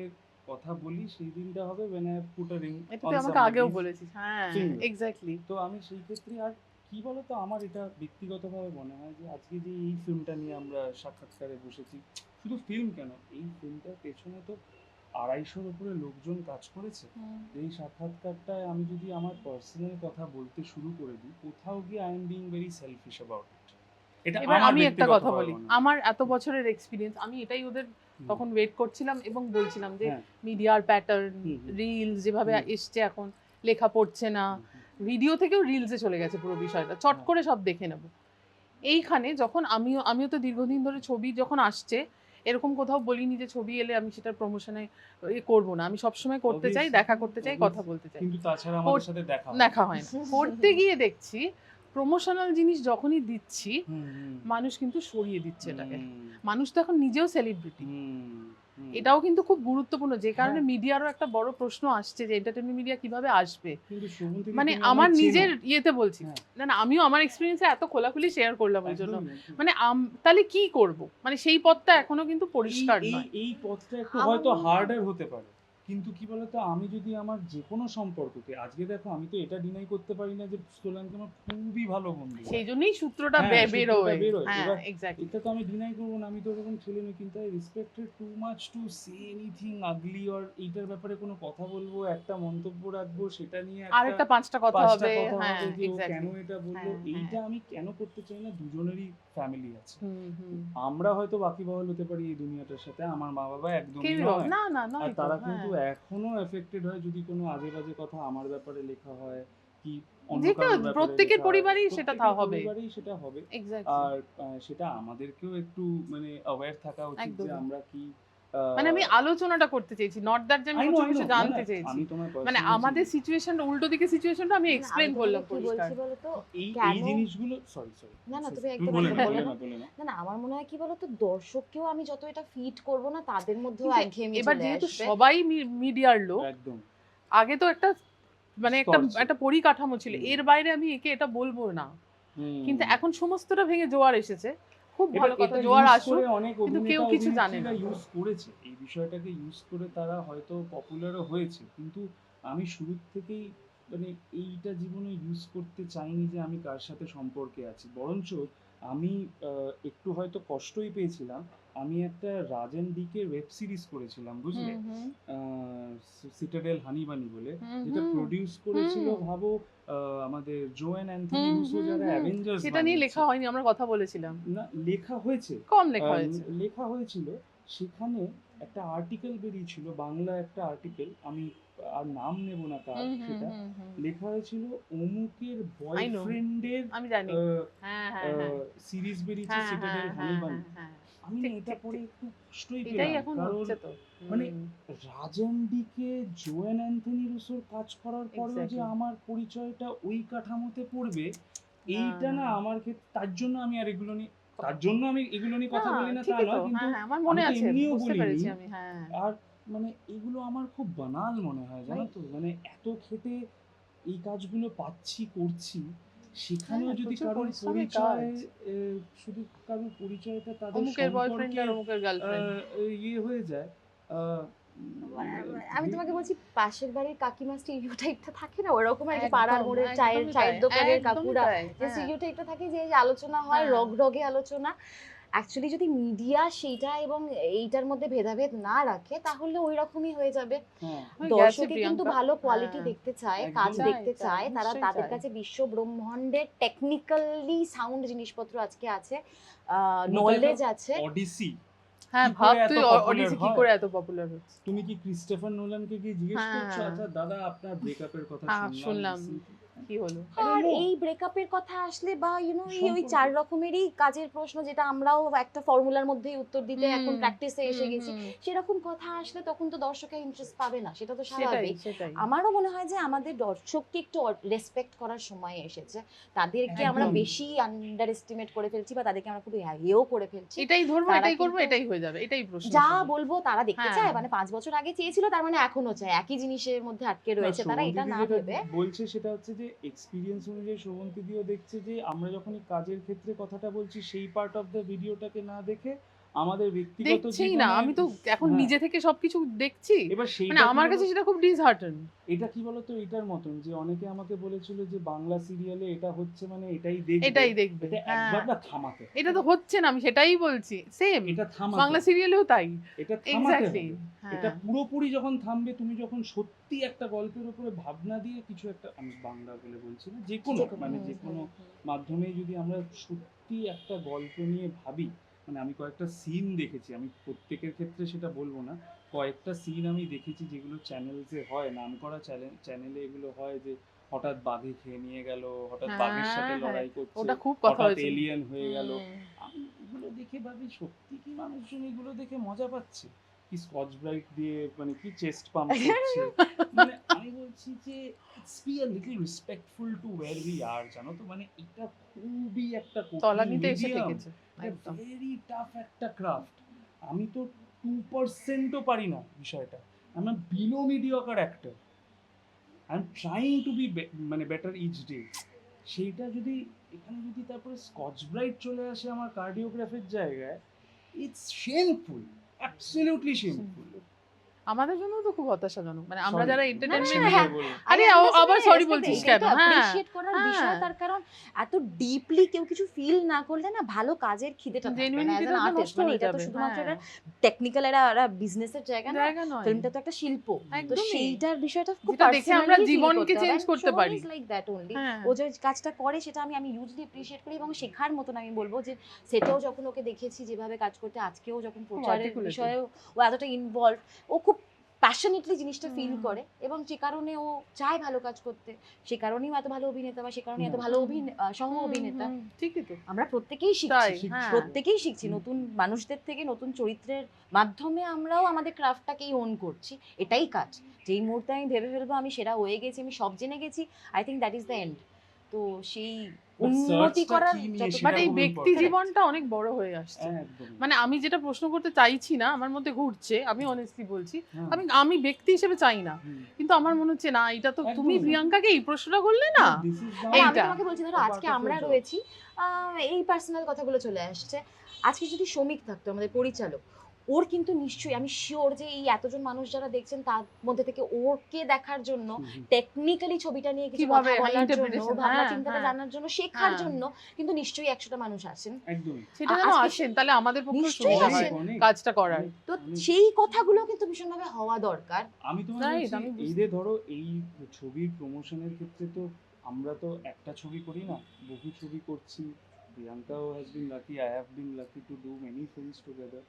কথা বলি, সেই দিনটা হবে when I put a ring on এটা আমাকে আগেও বলেছিস। হ্যাঁ, এক্স্যাক্টলি। তো আমি সেই ক্ষেত্রে, আর কি বলতো, আমার এটা ব্যক্তিগতভাবে মনে হয় যে আজকে যে এই ফিল্মটা নিয়ে আমরা সাক্ষাৎকারে বসেছি, শুধু ফিল্ম কেন, এই ফিল্মটার পেছনে তো 250-র উপরে লোকজন কাজ করেছে। এই সাক্ষাৎকারটায় আমি যদি আমার পার্সোনাল কথা বলতে শুরু করে দিই, কোথাও গিয়ে I am being very shellfish about it. এবার আমি একটা কথা বলি, আমার এত বছরের এক্সপিরিয়েন্স, আমি এটাই ওদের তখন ওয়েট করছিলাম এবং বলছিলাম যে মিডিয়ার প্যাটার্ন, রিলস যেভাবে এসছে এখন, লেখা পড়ছে না, ভিডিও থেকেও রিলসে চলে গেছে পুরো বিষয়টা, চট করে সব দেখে নেব। এইখানে যখন আমিও তো দীর্ঘদিন ধরে ছবি যখন আসছে, এরকম কোথাও বলিনি যে ছবি এলে আমি সেটার প্রমোশনে করবো না। আমি সবসময় করতে চাই, দেখা করতে চাই, কথা বলতে চাই, কিন্তু তাছাড়া আমাদের সাথে দেখা হয় না। করতে গিয়ে দেখছি প্রমোশনাল জিনিস যখনই দিচ্ছি, মানুষ কিন্তু সরিয়ে দিচ্ছে এটাকে। মানুষ তো এখন নিজেও সেলিব্রিটি, এটাও কিন্তু খুব গুরুত্বপূর্ণ। যে কারণে মিডিয়ারও একটা বড় প্রশ্ন আসছে যে এন্টারটেইনমেন্ট মিডিয়া কিভাবে আসবে। মানে আমার নিজের ইয়েতে বলছি, না আমিও আমার এক্সপিরিয়েন্সে এত খোলাখুলি শেয়ার করলাম ওই জন্য। মানে তাহলে কি করব, মানে সেই পথটা এখনো কিন্তু পরিষ্কার নয়। এই পথটা একটু হয়তো হার্ডার হতে পারে, কিন্তু কি বলতো, আমি যদি আমার যে কোনো সম্পর্ককে, আজকে দেখো আমি তো এটা ডিনাই করতে পারি না যে সোলানকে আমার খুবই ভালো বন্ধু, সেই জন্যই সূত্রটা হ্যাঁ, বেরোয়। সূত্রটা বেরোয়। হ্যাঁ এবার এক্স্যাক্টলি। এটা তো আমি ডিনাই করবো না, আমি তো ওরকম ছেলে নই, কিন্তু I respected too much to say anything ugly or এইটার ব্যাপারে কোনো কথা বলবো, একটা মন্তব্য রাখবো, সেটা নিয়ে আরেকটা পাঁচটা কথা পাঁচটা হবে। কথা হ্যাঁ হবে যে ও কেন এক্স্যাক্টলি। এটা বললো। হ্যাঁ, এইটা হ্যাঁ। আমি কেন করতে চাই না, দুজনেরই ফ্যামিলি আছে। হুম। আমরা হয়তো বাকিবহাল হতে পারি এই দুনিয়াটার সাথে, আমার মা বাবা একদমই কেউই নয়। না না আর নয় তো। তারা হ্যাঁ। কিন্তু এখনো এফেক্টেড হয় যদি কোনো আজে বাজে কথা আমার ব্যাপারে লেখা হয়, কি অন্য যে কারোর ব্যাপারে প্রত্যেকের লেখা হয়, পরিবারেই সেটা প্রত্যেকের হবে। পরিবারেই সেটা হবে। এক্স্যাক্টলি। আর সেটা আমাদেরকেও একটু মানে অ্যাওয়্যার থাকা উচিত যে একদমই। আমরা কি মানে আমি আলোচনাটা করতে চেয়েছি, নট দ্যাট যে আমি আই নো প্রচুর আই নো, কিছু না জানতে না, চেয়েছি। আমি তোমার মানে পার্সোনাল আমাদের সিচুয়েশনটা উল্টো দিকে, সিচুয়েশনটা আমি না, আমি এক্সপ্লেন তোমাকে করলাম কি পরিষ্কার। বলছি বলতো, এই কেন জিনিসগুলো, সরি না না তুমি তুমি একদম বলে একদম না, বলো বলে না। না, বলে না। না না আমার মনে হয় কি বলতো, দর্শককেও আমি যত এটা ফিট করব না, তাদের মধ্যেও কিন্তু একঘেয়েমি এবার চলে যেহেতু আসবে। সবাই মিডিয়ার লোক, একদম আগে তো একটা মানে একটা স্তর ছিল। একটা পরিকাঠামো ছিল, হুম। এর বাইরে আমি একে এটা বলবো না। হুম। কিন্তু এখন সমস্তটা ভেঙে জোয়ার এসেছে। খুব এবার ভালো কথা, এটা জোয়ার ইউজ আসুক। করে অনেক কিন্তু কেউ অভিনেতা কিছু জানে অভিনেত্রীরা না। ইউজ করেছে এই বিষয়টাকে, ইউজ করে তারা হয়তো পপুলারও হয়েছে, কিন্তু আমি শুরুর থেকেই মানে এইটা জীবনে ইউজ করতে চাইনি যে আমি কার সাথে সম্পর্কে আছি। বরঞ্চ আমি একটু হয়তো কষ্টই পেয়েছিলাম। আমি একটা রাজেন ডিকে ওয়েব সিরিজ করেছিলাম, বুঝলে, হুম। সিটাডেল হানিবানি বলে, হুম, যেটা হুম, প্রডিউস করেছিল হুম। ভাবো আমাদের জোয়েন অ্যান্থনি রুসো, যারা হুম। অ্যাভেঞ্জার্স সেটা নিয়ে বানিয়েছে। লেখা হয়নি, আমরা কথা বলেছিলাম। না, লেখা হয়েছে, কম লেখা হয়েছে। লেখা হয়েছিল। সেখানে একটা আর্টিকেল বেরিয়েছিল, বাংলা একটা আর্টিকেল, আমি আর নাম নেব না কার, সেটা হুম। লেখা হয়েছিল অমুকের আই নো, বয়ফ্রেন্ডের আমি জানি। হ্যাঁ। সিরিজ বেরিয়েছে হ্যাঁ, সিটাডেল হ্যাঁ, হ্যাঁ, হানিবানি। হ্যাঁ। আমি না ঠিক, এটা ঠিক, পড়ে ঠিক। একটু কষ্টই এটাই পেলাম, এখন কারণ হচ্ছে তো। মানে রাজেন ডিকে জোয়েন অ্যান্থনি রুসোর কাজ করার পরেও যে এক্স্যাক্টলি। আমার পরিচয়টা ওই কাঠামোতে পড়বে, না, এইটা না আমার ক্ষেত্রে, তার জন্য আমি আর এগুলো নিয়ে, তার জন্য আমি এগুলো নিয়ে না কথা বলি না তা ঠিকই তো। নয়, কিন্তু হ্যাঁ, আমার আমি মনে তো আছে, এমনিও বুঝতে বলিনি। পেরেছি আমি। হ্যাঁ। আর মানে এগুলো আমার খুব বানাল মনে হয়, জানো তো, মানে এত খেটে এই কাজগুলো পাচ্ছি, করছি, সেখানেও যদি প্রচুর কারোর পরিশ্রমের পরিচয়, কাজ। শুধু কারোর পরিচয়টা তাদের অমুকের বয়ফ্রেন্ড সম্পর্কে আর অমুকের গার্লফ্রেন্ড। ইয়ে হয়ে যায়, আহ, আমি তোমাকে বলছি, পাশের বাড়ির কাকিমা স্টিরিওটাইপটা থাকে না, ওরকম আর কি, একদম, পাড়ার মোড়ের চায়ের একদমই চায়ের তাই, দোকানের একদমই কাকুরা তাই। যে হ্যাঁ, স্টিরিওটাইপটা থাকে, যে আলোচনা হয় হ্যাঁ। রগে আলোচনা। অ্যাকচুয়ালি যদি মিডিয়া সেইটা এবং এইটার মধ্যে ভেদাভেদ না রাখে, তাহলে ওই রকমই হয়ে যাবে। হ্যাঁ, হয়ে গেছে দর্শকে কিন্তু প্রিয়াঙ্কা। ভালো কোয়ালিটি হ্যাঁ, দেখতে চায়, একদম। কাজ চাই, দেখতে চাই, চায়, তারা নিশ্চয়ই তাদের চাই। কাছে বিশ্ব ব্রহ্মাণ্ডের টেকনিক্যালি সাউন্ড জিনিসপত্র আজকে আছে, তোমার তো নলেজ আছে। অডিসি হ্যাঁ, কি ভাব করে এত তুই পপুলার অডিসি কি হয়? করে এত পপুলার হচ্ছে। তুমি কি ক্রিস্টোফার নোলানকে কি জিজ্ঞেস করছো, হ্যাঁ। আচ্ছা দাদা আপনার ব্রেকআপের কথা হ্যাঁ, শুনলাম শুনলাম। recently? কি হলো? I don't R know. এই ব্রেকআপের কথা আসলে বা ওই সম্পর্ক। 4 রকমেরই কাজের প্রশ্ন, যেটা আমরাও একটা ফর্মুলার মধ্যেই উত্তর দিতে এখন প্র্যাকটিসে এসে গেছি, সেরকম কথা আসলে তখন তো দর্শকের ইন্টারেস্ট পাবে না, সেটা তো সেটাই স্বাভাবিক। সেটাই। আমারও মনে হয় যে আমাদের দর্শককে একটু রেসপেক্ট করার সময় এসেছে। তাদেরকে আমরা একদম। বেশি আন্ডার এস্টিমেট করে ফেলছি, বা তাদেরকে আমরা খুব হেও করে ফেলছি। এটাই ধরবো, তারা এটাই করবো, কিন্তু এটাই হয়ে যাবে, এটাই প্রশ্ন যা শুধু। বলবো তারা দেখতে হ্যাঁ। চায়, মানে 5 বছর আগে চেয়েছিল, তার মানে এখনো চায়, একই জিনিসের মধ্যে আটকে রয়েছে, তারা এটা শোভনদিদি না যেটা ভেবে। বলছে সেটা হচ্ছে যে এক্সপিরিয়েন্স অনুযায়ী শোভনদিদিও দেখছে যে আমরা যখন এই কাজের ক্ষেত্রে কথাটা বলছি, সেই পার্ট অফ দ্য ভিডিওটাকে না দেখে আমাদের ব্যক্তিগত দেখছেই না, আমি তো এখন হ্যাঁ। নিজে থেকে সবকিছু দেখছি। এবার মানে সেইটা আমার কাছে সেটা খুব ডিসহার্টেন। এটা কি বলতো, এটার মতন যে অনেকে আমাকে বলেছিল যে বাংলা সিরিয়ালে এটা হচ্ছে মানে এটাই দেখবে, এটাই দেখবে। এটা হ্যাঁ, একবার না থামাতে হবে। এটা তো হচ্ছে না, আমি সেটাই বলছি। সেম এটা থামাতে বাংলা হবে। সিরিয়ালেও তাই। এটা থামাতে এক্স্যাক্টলি। হবে। হ্যাঁ। এটা পুরোপুরি যখন থামবে, তুমি যখন সত্যি একটা গল্পের উপরে ভাবনা দিয়ে কিছু একটা, আমি বাংলা বলে বলছি না, যে কোনো মানে যে কোনো মাধ্যমেই যদি আমরা সত্যি একটা গল্প নিয়ে ভাবি, মানে আমি কয়েকটা সিন দেখেছি, আমি প্রত্যেকের ক্ষেত্রে সেটা বলবো না, কয়েকটা সিন আমি দেখেছি যেগুলো চ্যানেলসে হয়, নামকরা চ্যানেলে এগুলো হয়, যে হঠাৎ বাঘে খেয়ে নিয়ে গেল, হঠাৎ বাঘের সাথে হ্যাঁ, লড়াই করছে, ওটা খুব কথা হঠাৎ হয়েছিল। এলিয়েন হয়ে গেল। আমি এগুলো দেখে ভাবি, সত্যি কি মানুষজন এগুলো দেখে মজা পাচ্ছে? কি স্কচ ব্রাইট দিয়ে মানে কি চেস্ট পাম্প করছে? মানে আমি বলছি যে it's be a little respectful two wire we are, জানো তো, মানে এটা খুবই একটা তলানিতে এসে মিডিয়াম, ঠেকেছে একদম। ভেরি টাফ একটা ক্রাফট। আমি তো 2%ও পারি না বিষয়টা। I am below mediocre actor, I am trying to be মানে বেটার ইচ ডে। সেইটা যদি এখানে যদি তারপরে স্কচ ব্রাইট চলে আসে আমার কার্ডিওগ্রাফের জায়গায়, ইটস শেমফুল, অ্যাবসলিউটলি শেমফুল। আমাদের জন্য তো খুব হতাশাজনক, মানে আমরা Sorry, যারা না, এন্টারটেইনমেন্ট না, হ্যাঁ, বলো। আরে আবার সরি বলছিস কেন? হ্যাঁ অ্যাপ্রিশিয়েট করার হ্যাঁ। বিষয়, তার কারণ এত ডিপলি কেউ কিছু ফিল না করলে না ভালো কাজের খিদেটা থাকবে না জেনুইনলি অ্যাজ যেটা অ্যান আর্টিস্ট। নষ্ট মানে হয়ে এটা তো যাবে। শুধুমাত্র হ্যাঁ, একটা টেকনিক্যাল একটা বিজনেসের জায়গা না, জায়গা নয়। ফিল্মটা তো একটা শিল্প। তো একদমই। সেইটার বিষয়টা খুব যেটা দেখে আমরা personally feel জীবনকে করতে হবে, চেঞ্জ and করতে Shobhan পারি। is like that only. হ্যাঁ। ও যে কাজটা করে সেটা আমি হিউজলি অ্যাপ্রিশিয়েট করি, এবং শেখার মতন আমি বলবো যে সেটাও যখন ওকে দেখেছি যেভাবে কাজ করতে, আজকেও যখন প্রচারের articulated। বিষয়েও ও এতটা ইনভলভ, ও খুব প্যাশনেটলি জিনিসটা ফিল হুম। করে, এবং যে কারণে ও চায় ভালো কাজ করতে, সে কারণেই ও এত ভালো অভিনেতা, বা সে কারণেই এত হুম। ভালো সহ হুম, অভিনেতা। হুম, ঠিকই তো। আমরা প্রত্যেকেই তাই, শিখছি, হ্যাঁ। প্রত্যেকেই শিখছি হুম। নতুন মানুষদের থেকে, নতুন চরিত্রের মাধ্যমে আমরাও আমাদের ক্রাফটটাকেই ওন করছি। এটাই কাজ। যেই মুহূর্তে আমি ভেবে ফেলবো আমি সেরা হয়ে গেছি, আমি সব জেনে গেছি, I think that is the end. তো সেই But উন্নতি search টা করার কি নিয়ে যত সেটা বাট এই খুব ব্যক্তি important। জীবনটা অনেক বড় হয়ে আসছে। একদম। মানে আমি যেটা প্রশ্ন করতে চাইছি না, আমার মধ্যে ঘুরছে, আমি অনেস্টলি বলছি, হ্যাঁ। আমি ব্যক্তি হিসেবে চাই না, হুম। কিন্তু আমার মনে হচ্ছে না, এটা তো তুমি একদমই। প্রিয়াঙ্কাকে এই প্রশ্নটা করলে না। This is the- আমি এইটা। তোমাকে বলছি, ধরো a আজকে part of আমরা your job. রয়েছি, এই পার্সোনাল কথাগুলো চলে আসছে। আজকে যদি শ্রমিক থাকতো, আমাদের পরিচালক, ওর কিন্তু নিশ্চয়ই আমি শিওর যে এই এতজন মানুষ যারা দেখছেন তার মধ্যে থেকে ওকে দেখার জন্য, হুম। টেকনিক্যালি ছবিটা নিয়ে কিছু কিভাবে, কথা বলার জন্য, interpretation, ভাবনা হ্যাঁ, চিন্তাটা হ্যাঁ। জানার জন্য, শেখার হ্যাঁ। জন্য কিন্তু নিশ্চয়ই 100টা মানুষ আছেন। একদমই। সেটা যেন আজকে আসেন, তাহলে আমাদের পক্ষে নিশ্চয়ই সুবিধা আসেন। হয় অনেক, কাজটা করার। অনেক, তো অনেক। সেই কথাগুলো কিন্তু ভীষণভাবে হওয়া দরকার। আমি তোমার Right, বলছি, আমি বুঝতে- এই যে ধরো এই ছবির প্রমোশনের ক্ষেত্রে তো আমরা তো একটা ছবি করি না, বহু ছবি করছি। প্রিয়াঙ্কাও has been lucky, I have been lucky to do many films together.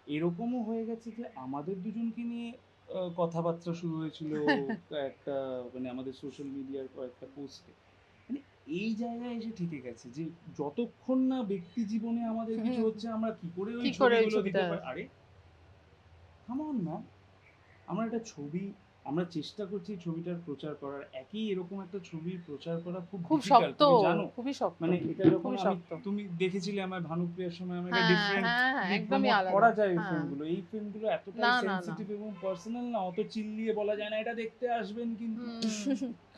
এরকমও হয়ে গেছে যে আমাদের দুজনকে নিয়ে কথাবার্তা শুরু হয়েছিল একটা, মানে আমাদের সোশ্যাল মিডিয়ার কয়েকটা পোস্টে। মানে এই জায়গায় এসে ঠেকে গেছে যে যতক্ষণ না ব্যক্তি জীবনে আমাদের কিছু হুম। হচ্ছে, আমরা কি করে ওই কি করে ওই ছবিগুলো দিতে ছবিটা- পারি? আরে কেমন না, আমরা একটা ছবি, আমরা চেষ্টা করছি ছবিটার প্রচার করার, একই এরকম একটা ছবির প্রচার করা খুব খুব difficult, শক্ত, তুমি জানো। খুবই শক্ত। মানে এটা যখন খুবই আমি, শক্ত। তুমি দেখেছিলে আমার ভানুপ্রিয়ার সময় আমার হ্যাঁ, ডিফারেন্ট হ্যাঁ, একদমই আলাদা। করা যায় এই হ্যাঁ। ফিল্মগুলো। এই ফিল্মগুলো এতটাই না, না, না। সেনসিটিভ এবং পার্সোনাল না, অত চিল্লিয়ে বলা যায় না এটা দেখতে আসবেন, কিন্তু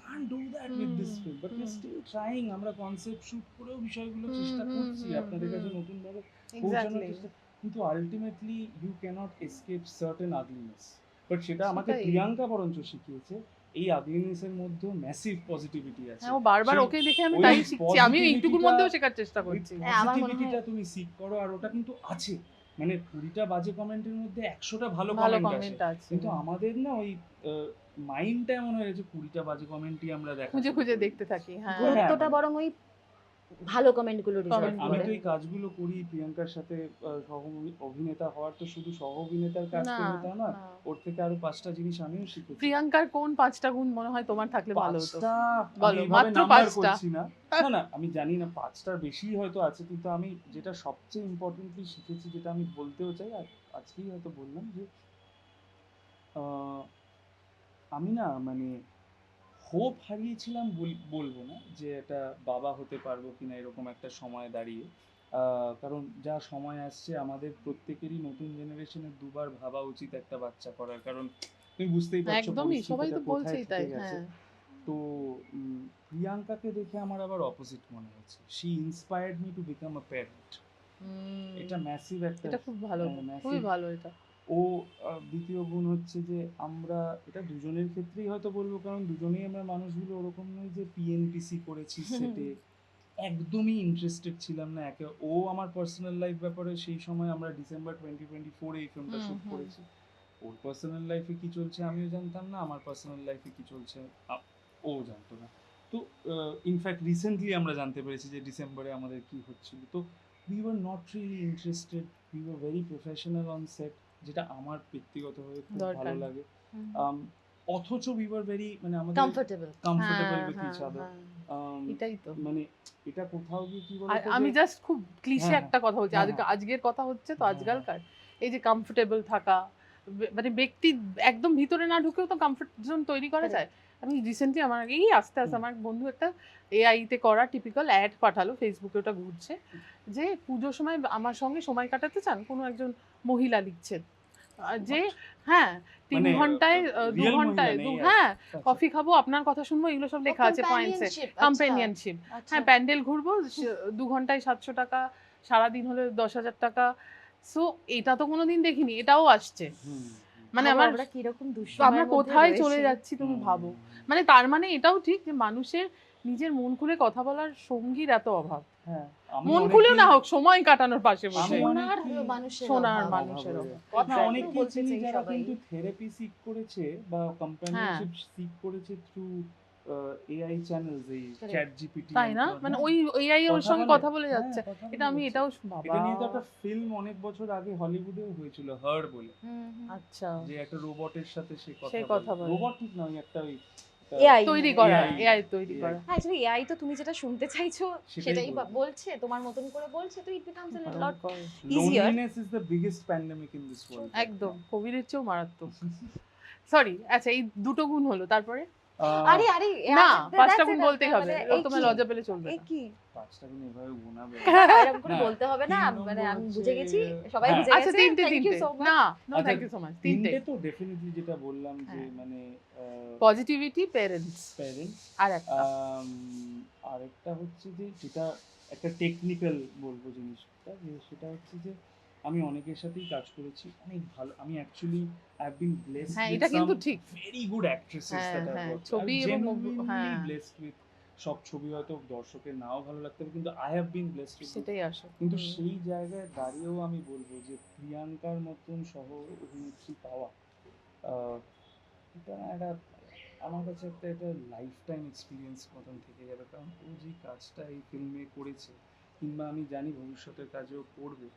can't do that with this film, but we're still trying. আমরা কনসেপ্ট শুট করেও বিষয়গুলো চেষ্টা করছি আপনাদের কাছে নতুন ভাবে পৌঁছানোর এক্স্যাক্টলি। চেষ্টা, কিন্তু ultimately you can't escape certain ugliness. But সেটা আমাকে সেটাই। প্রিয়াঙ্কা বরঞ্চ শিখিয়েছে, এই আগলিনেসের মধ্যে ম্যাসিভ পজিটিভিটি আছে। হ্যাঁ, ও বারবার সেই- ওকে দেখে আমি ওই তাই শিখছি, আমিও এইটুকুর positivity-টা- মধ্যেও শেখার চেষ্টা ওই করছি। হ্যাঁ, আমার মনে হয়- পজিটিভিটিটা তুমি সিক করো, আর ওটা কিন্তু আছে। মানে 20টা বাজে কমেন্টের মধ্যে 100টা ভালো ভালো কমেন্ট আছে, কমেন্ট আছে, কিন্তু আমাদের না ওই মাইন্ডটা এমন হয়ে গেছে 20টা বাজে কমেন্টই আমরা দেখা খুঁজে খুঁজে দেখতে থাকি। হ্যাঁ, গুরুত্বটা বরং ওই ভালো কমেন্টগুলো রিজার্ভ Comment আমি করে। তো এই কাজগুলো করি প্রিয়াঙ্কার সাথে, সহ অভিনেতা হওয়ার তো শুধু সহ অভিনেতার কাজ না, করবে তা না, না। ওর থেকে আরো 5টা জিনিস আমিও শিখেছি। প্রিয়াঙ্কার কোন 5টা গুণ মনে হয় তোমার থাকলে ভালো হতো? 5টা বলো, আমি এভাবে মাত্র নাম্বার 5টা। করছি না, না না আমি জানি না 5টার বেশি হয়তো আছে, কিন্তু আমি যেটা সবচেয়ে ইম্পর্টেন্টলি শিখেছি, যেটা আমি বলতেও চাই, আর আজকেই হয়তো বললাম, যে আমি না মানে হোপ হারিয়েছিলাম বলবো না, যে এটা বাবা হতে পারবো কিনা এরকম একটা সময় দাঁড়িয়ে, কারণ যা সময় আসছে আমাদের প্রত্যেকেরই, নতুন জেনারেশনের দুবার ভাবা উচিত একটা বাচ্চা করার, কারণ তুমি বুঝতেই পারছো একদমই, সবাই তো পরিস্থিতিটা কোথায় বলছেই তাই। ঠেকে গেছে। হ্যাঁ, তো প্রিয়াঙ্কাকে দেখে আমার আবার অপোজিট মনে হচ্ছে, she inspired me to become a parent. এটা ম্যাসিভ একটা, এটা খুব ভালো, massive। খুবই ভালো এটা। ও দ্বিতীয় গুণ হচ্ছে যে আমরা এটা দুজনের ক্ষেত্রেই হয়তো বলবো, কারণ দুজনেই আমরা মানুষগুলো ওরকম নয় যে পিএনপিসি করেছি সেটে, একদমই ইন্টারেস্টেড ছিলাম না একে। ও আমার পার্সোনাল লাইফ ব্যাপারে সেই সময় আমরা ডিসেম্বর 2024 এই ফিল্মটা শুট করেছি, ওর পার্সোনাল লাইফে কি চলছে আমিও জানতাম না, আমার পার্সোনাল লাইফে কি চলছে ও জানতো না। তো ইনফ্যাক্ট রিসেন্টলি আমরা জানতে পেরেছি যে ডিসেম্বরে আমাদের কি হচ্ছিল। তো we were not really interested, we were very professional on set, যেটা আমার ব্যক্তিগতভাবে খুব ভালো লাগে। অথচ উই ওয়ার ভেরি, মানে আমাদের comfortable. Comfortable with each other. এটাই তো। মানে এটা কোথাও গিয়ে কি বলতো, আমি জাস্ট খুব ক্লিশে হ্যাঁ, একটা কথা বলছি, হ্যাঁ, আজকের কথা হচ্ছে তো, হ্যাঁ, আজকালকার এই যে কমফোর্টেবল থাকা, মানে ব্যক্তি একদম ভিতরে না ঢুকেও তো কমফোর্ট জোন তৈরি করা যায়। আমি রিসেন্টলি আমার এই আস্তে আস্তে আমার বন্ধু একটা এআই তে করা টিপিক্যাল অ্যাড পাঠালো, ফেসবুকে ওটা ঘুরছে, যে পুজোর সময় আমার সঙ্গে সময় কাটাতে চান, কোনো একজন মহিলা লিখছেন যে হ্যাঁ 3 মানে, ঘন্টায় 2 real ঘন্টায় মহিলা নেই আর। হ্যাঁ আচ্ছা। কফি খাবো, আপনার কথা শুনবো, এগুলো সব লেখা আছে পয়েন্টসে, কম্পেনিয়নশিপ। হ্যাঁ, প্যান্ডেল ঘুরবো, 2 ঘন্টায় 700 টাকা, সারাদিন হলে 10,000 টাকা। সো এটা তো কোনোদিন দেখিনি, এটাও আসছে। মানে ভাবো আমার আমরা কিরকম আমরা দুঃসময়ের মধ্যে কোথায় চলে রয়েছি। যাচ্ছি তুমি ভাবো। মানে তার মানে এটাও ঠিক যে মানুষের নিজের মন খুলে কথা বলার সঙ্গীর এত অভাব। হ্যাঁ, আমি মন অনেককেই- খুলেও না হোক, সময় কাটানোর পাশে আমি বসে। শোনার অনেককেই- মানুষের শোনার অভাব। মানুষের অভাব হয়ে অভাব। যায়। কথা না, একটু অনেককেই বলতে চিনি চাই যারা সবাই। কিন্তু থেরাপি সিক করেছে বা কম্প্যানিয়নশিপ সিক করেছে থ্রু এআই চ্যানেলস, এই Correct. Chat GPT. তাই না? মানে ওই এআই ওর সঙ্গে কথা বলে যাচ্ছে। এটা আমি এটাও বাবা। এটা নিয়ে তো একটা ফিল্ম অনেক বছর আগে হলিউডেও হয়েছিল, হার বলে, আচ্ছা, যে একটা রোবটের সাথে সে সে কথা কথা বলে। বলে। রোবট ঠিক নয়, একটা ওই AI তৈরি মানে করা, AI এআই তৈরি করা। অ্যাকচুয়ালি এআই তো তুমি যেটা শুনতে চাইছো সেটাই সেটাই বলবে। বলছে, তোমার মতন করে বলছে, তো ইট বিকামস আ লট ভয়ঙ্কর। easier. Loneliness is the biggest pandemic in this world. একদম কোভিডের চেয়েও মারাত্মক। সরি, আচ্ছা এই দুটো গুণ হলো, তারপরে আরে আরে না, that's পাঁচটা it, গুণ বলতেই হবে, এই তোমার কি? লজ্জা পেলে চলবে এই না। কি? পাঁচটা গুণ এভাবে গোনাবে। এরকম করে না, বলতে হবে না, 3 মানে নম্বর আমি হচ্ছে- বুঝে গেছি, সবাই হ্যাঁ। বুঝে আচ্ছা গেছে। তিনটে থ্যাংক ইউ তিনটে সো মাচ। না, নো আচ্ছা, থ্যাংক ইউ সো মাচ। তিনটে তিনটে তো ডেফিনেটলি যেটা বললাম যে হ্যাঁ। মানে পজিটিভিটি, প্যারেন্টস, প্যারেন্টস, আর একটা আরেকটা হচ্ছে যে যেটা একটা টেকনিক্যাল বলবো জিনিসটা, যে সেটা হচ্ছে যে আমি অনেকের সাথেই কাজ করেছি, অনেক ভালো। আমি actually I have bin blessed হ্যাঁ, উইথ এটা কিন্তু সাম ঠিক। ভেরি গুড অ্যাক্ট্রেসেস হ্যাঁ, দ্যাট আই হ্যাঁ, ওয়ার্কড। ছবি এবং হ্যাঁ, ব্লেসড উইথ, সব ছবি হয়তো দর্শকের নাও ভালো লাগতে হবে, কিন্তু I have bin blessed with. সেটাই আসো। কিন্তু সেই জায়গায় দাঁড়িয়েও আমি বলবো যে প্রিয়াঙ্কার মতন সহ অভিনেত্রী পাওয়া, এটা একটা আমার কাছে একটা এটা লাইফ টাইম এক্সপিরিয়েন্স মতন থেকে যাবে। কারণ ও যে কাজটা এই ফিল্মে করেছে, কিংবা আমি জানি ভবিষ্যতের কাজেও করবে,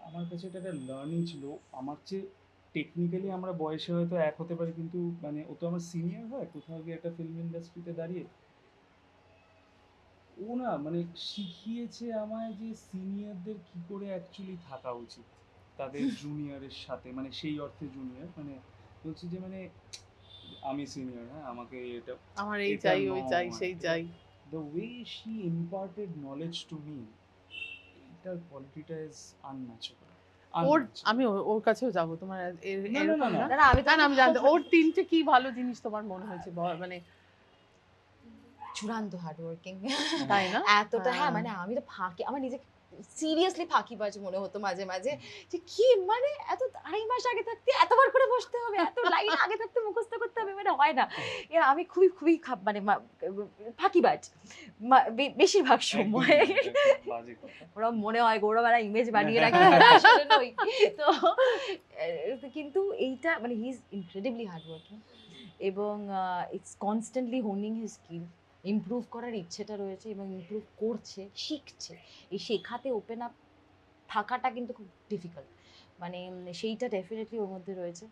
আমার কাছে এটা একটা লার্নিং ছিল। আমার চেয়ে টেকনিক্যালি আমরা বয়সে হয়তো এক হতে পারি, কিন্তু মানে ও তো আমার সিনিয়র হয় কোথাও গিয়ে একটা ফিল্ম ইন্ডাস্ট্রিতে দাঁড়িয়ে। ও না মানে শিখিয়েছে আমায় যে সিনিয়রদের কি করে অ্যাকচুয়ালি থাকা উচিত তাদের জুনিয়রের সাথে, মানে সেই অর্থে জুনিয়র, মানে বলছি যে মানে আমি সিনিয়র, হ্যাঁ আমাকে এটা আমার এই এটা চাই, ওই নয়, চাই, সেই এটা- চাই। the way she imparted knowledge to me, এটার কোয়ালিটিটা ইজ আনম্যাচেবল। ওর আমি ওর কাছেও যাব তোমার না, এরকম না, না। না। না, আমি তো না, আমি জানতে ওর তিনটে কি ভালো জিনিস তোমার মনে হয়েছে মানে চূড়ান্ত হার্ড ওয়ার্কিং। তাই না? এতটা হ্যাঁ, মানে আমি তো ফাঁকি, আমার নিজেকে সিরিয়াসলি ফাঁকিবাজ মনে হতো মাঝে মাঝে, যে কি মানে এত 2.5 মাস আগে থাকতে এতবার করে বসতে হবে, এত লাইন আগে থাকতে মুখস্থ করতে হবে, মানে হয় না। আমি খুবই খুবই মানে ফাঁকিবাজ বেশিরভাগ সময়। বাজে কথা। ওরা মনে হয় গৌরবেলা ইমেজ বানিয়ে রাখি, আসলে নই। তো কিন্তু এইটা মানে he is incredibly hard working, এবং it's constantly honing his skill. Improve করার ইচ্ছেটা রয়েছে এবং ইমপ্রুভ করছে, শিখছে। এই শেখাতে ওপেন আপ থাকাটা কিন্তু খুব ডিফিকাল্ট, মানে সেইটা ডেফিনেটলি ওর মধ্যে রয়েছে।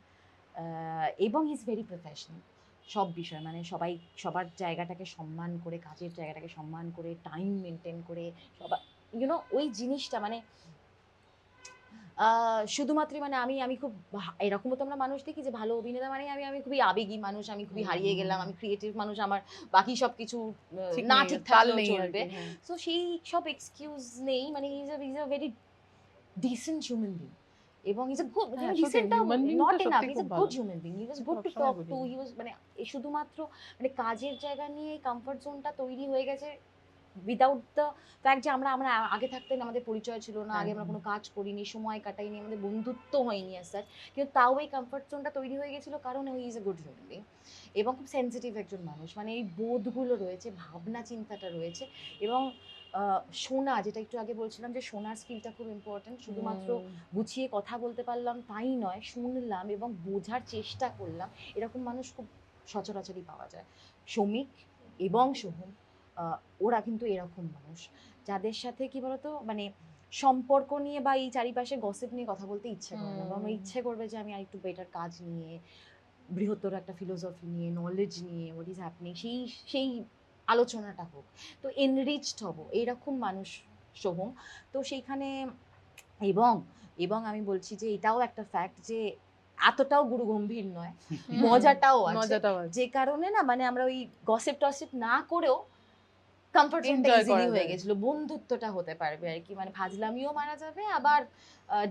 এবং হি ইজ ভেরি প্রফেশনাল সব বিষয়, মানে সবার জায়গাটাকে সম্মান করে, কাজের জায়গাটাকে সম্মান করে, টাইম মেনটেন করে, সবার ওই জিনিসটা মানে শুধুমাত্র মানে আমি খুব এরকমও তো আমরা মানুষ দেখি যে ভালো অভিনেতা মানে আমি খুবই আবেগী মানুষ, আমি খুবই হারিয়ে গেলাম, আমি ক্রিয়েটিভ মানুষ, আমার বাকি সব কিছু না ঠিক থাকলেও চলবে। সো সেই সব এক্সকিউজ নেই, মানে is a very decent human being, এবং is a good decent not enough, is a good human being, he was good to talk to, he was মানে শুধুমাত্র মানে কাজের জায়গা নিয়ে কমফর্ট জোনটা তৈরি হয়ে গেছে উইদাউট দ্য ফ্যাক্ট যে আমরা আগে থাকতে আমাদের পরিচয় ছিল না, আগে আমরা কোনো কাজ করিনি, সময় কাটাইনি, আমাদের বন্ধুত্ব হয়নি as such, কিন্তু তাও এই কমফর্ট জোনটা তৈরি হয়ে গেছিলো কারণ he is a good human being, এবং খুব সেন্সিটিভ একজন মানুষ, মানে এই বোধগুলো রয়েছে, ভাবনা চিন্তাটা রয়েছে, এবং শোনা, যেটা একটু আগে বলছিলাম যে শোনার স্কিলটা খুব ইম্পর্টেন্ট, শুধুমাত্র গুছিয়ে কথা বলতে পারলাম তাই নয়, শুনলাম এবং বোঝার চেষ্টা করলাম, এরকম মানুষ খুব সচরাচরই পাওয়া যায়। শমিক এবং সোহম ওরা কিন্তু এরকম মানুষ যাদের সাথে কি বলতো মানে সম্পর্ক নিয়ে বা এই চারিপাশে গসিপ নিয়ে কথা বলতে ইচ্ছে করে না, আমার ইচ্ছে করবে যে আমি আরেকটু বেটার কাজ নিয়ে, বৃহত্তর একটা ফিলোসফি নিয়ে, নলেজ নিয়ে, হোয়াট ইজ হ্যাপনিং, সেই আলোচনাটা হোক, তো এনরিচড হব, এইরকম মানুষ সোহম। তো সেইখানে এবং আমি বলছি যে এটাও একটা ফ্যাক্ট যে এতটাও গুরু গম্ভীর নয়, মজাটাও আছে, যে কারণে না মানে আমরা ওই গসিপ টসিপ না করেও কমফর্ট জোনটা ইজিলি হয়ে গেছিল, বন্ধুত্বটা হতে পারবে আর কি, মানে ফাজলামিও মারা যাবে, আবার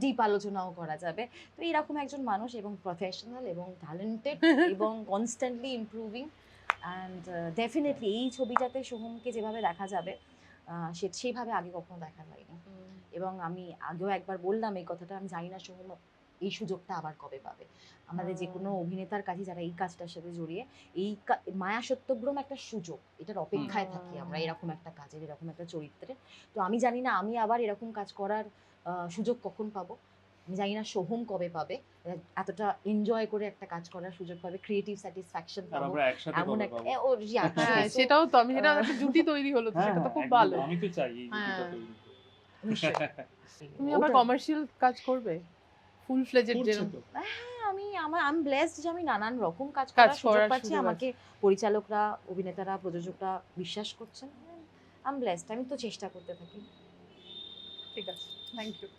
ডিপ আলোচনাও করা যাবে। তো এইরকম একজন মানুষ, এবং প্রফেশনাল এবং ট্যালেন্টেড এবং কনস্ট্যান্টলি ইমপ্রুভিং, অ্যান্ড ডেফিনেটলি এই ছবিটাতে সোহমকে যেভাবে দেখা যাবে সেইভাবে আগে কখনো দেখা যায়নি। এবং আমি আগেও একবার বললাম এই কথাটা, আমি জানি না সোহম এই সুযোগটা আবার কবে পাবে। আমাদের যে কোনো অভিনেতার কাছে যারা এই কাজটার সাথে জড়িয়ে, মায়া সত্যগ্রম একটা সুযোগ, এটার অপেক্ষায় থাকি আমরা, এরকম একটা কাজের, এরকম একটা চরিত্রের। তো আমি জানি না আমি আবার এরকম কাজ করার সুযোগ কখন পাবো, আমি জানি না সোহম কবে পাবে এতটা এনজয় করে একটা কাজ করার সুযোগ পাবে, ক্রিয়েটিভ স্যাটিসফ্যাকশন আর পাবো আমরা একসাথে এমন কবে একটা পাবো? হ্যাঁ সেটাও তো আমি, সেটা একটা জুটি তৈরি হলো তো, হ্যাঁ, সেটা তো খুব একদম। ভালো। আমি তো চাই এই জুটিটা হ্যাঁ। তৈরি হোক। তুমি আবার কমার্শিয়াল কাজ করবে ফুল ফ্লেজেড করছে যেরকম? তো। হ্যাঁ, আমি ব্লেসড যে আমি নানান রকম কাজ কাজ করার সুযোগ করার পাচ্ছি, সুযোগ আমাকে পরিচালকরা, অভিনেতারা, প্রযোজকরা বিশ্বাস করছেন। আমি ব্লেসড, আমি তো চেষ্টা করতে থাকি। ঠিক আছে, থ্যাংক ইউ।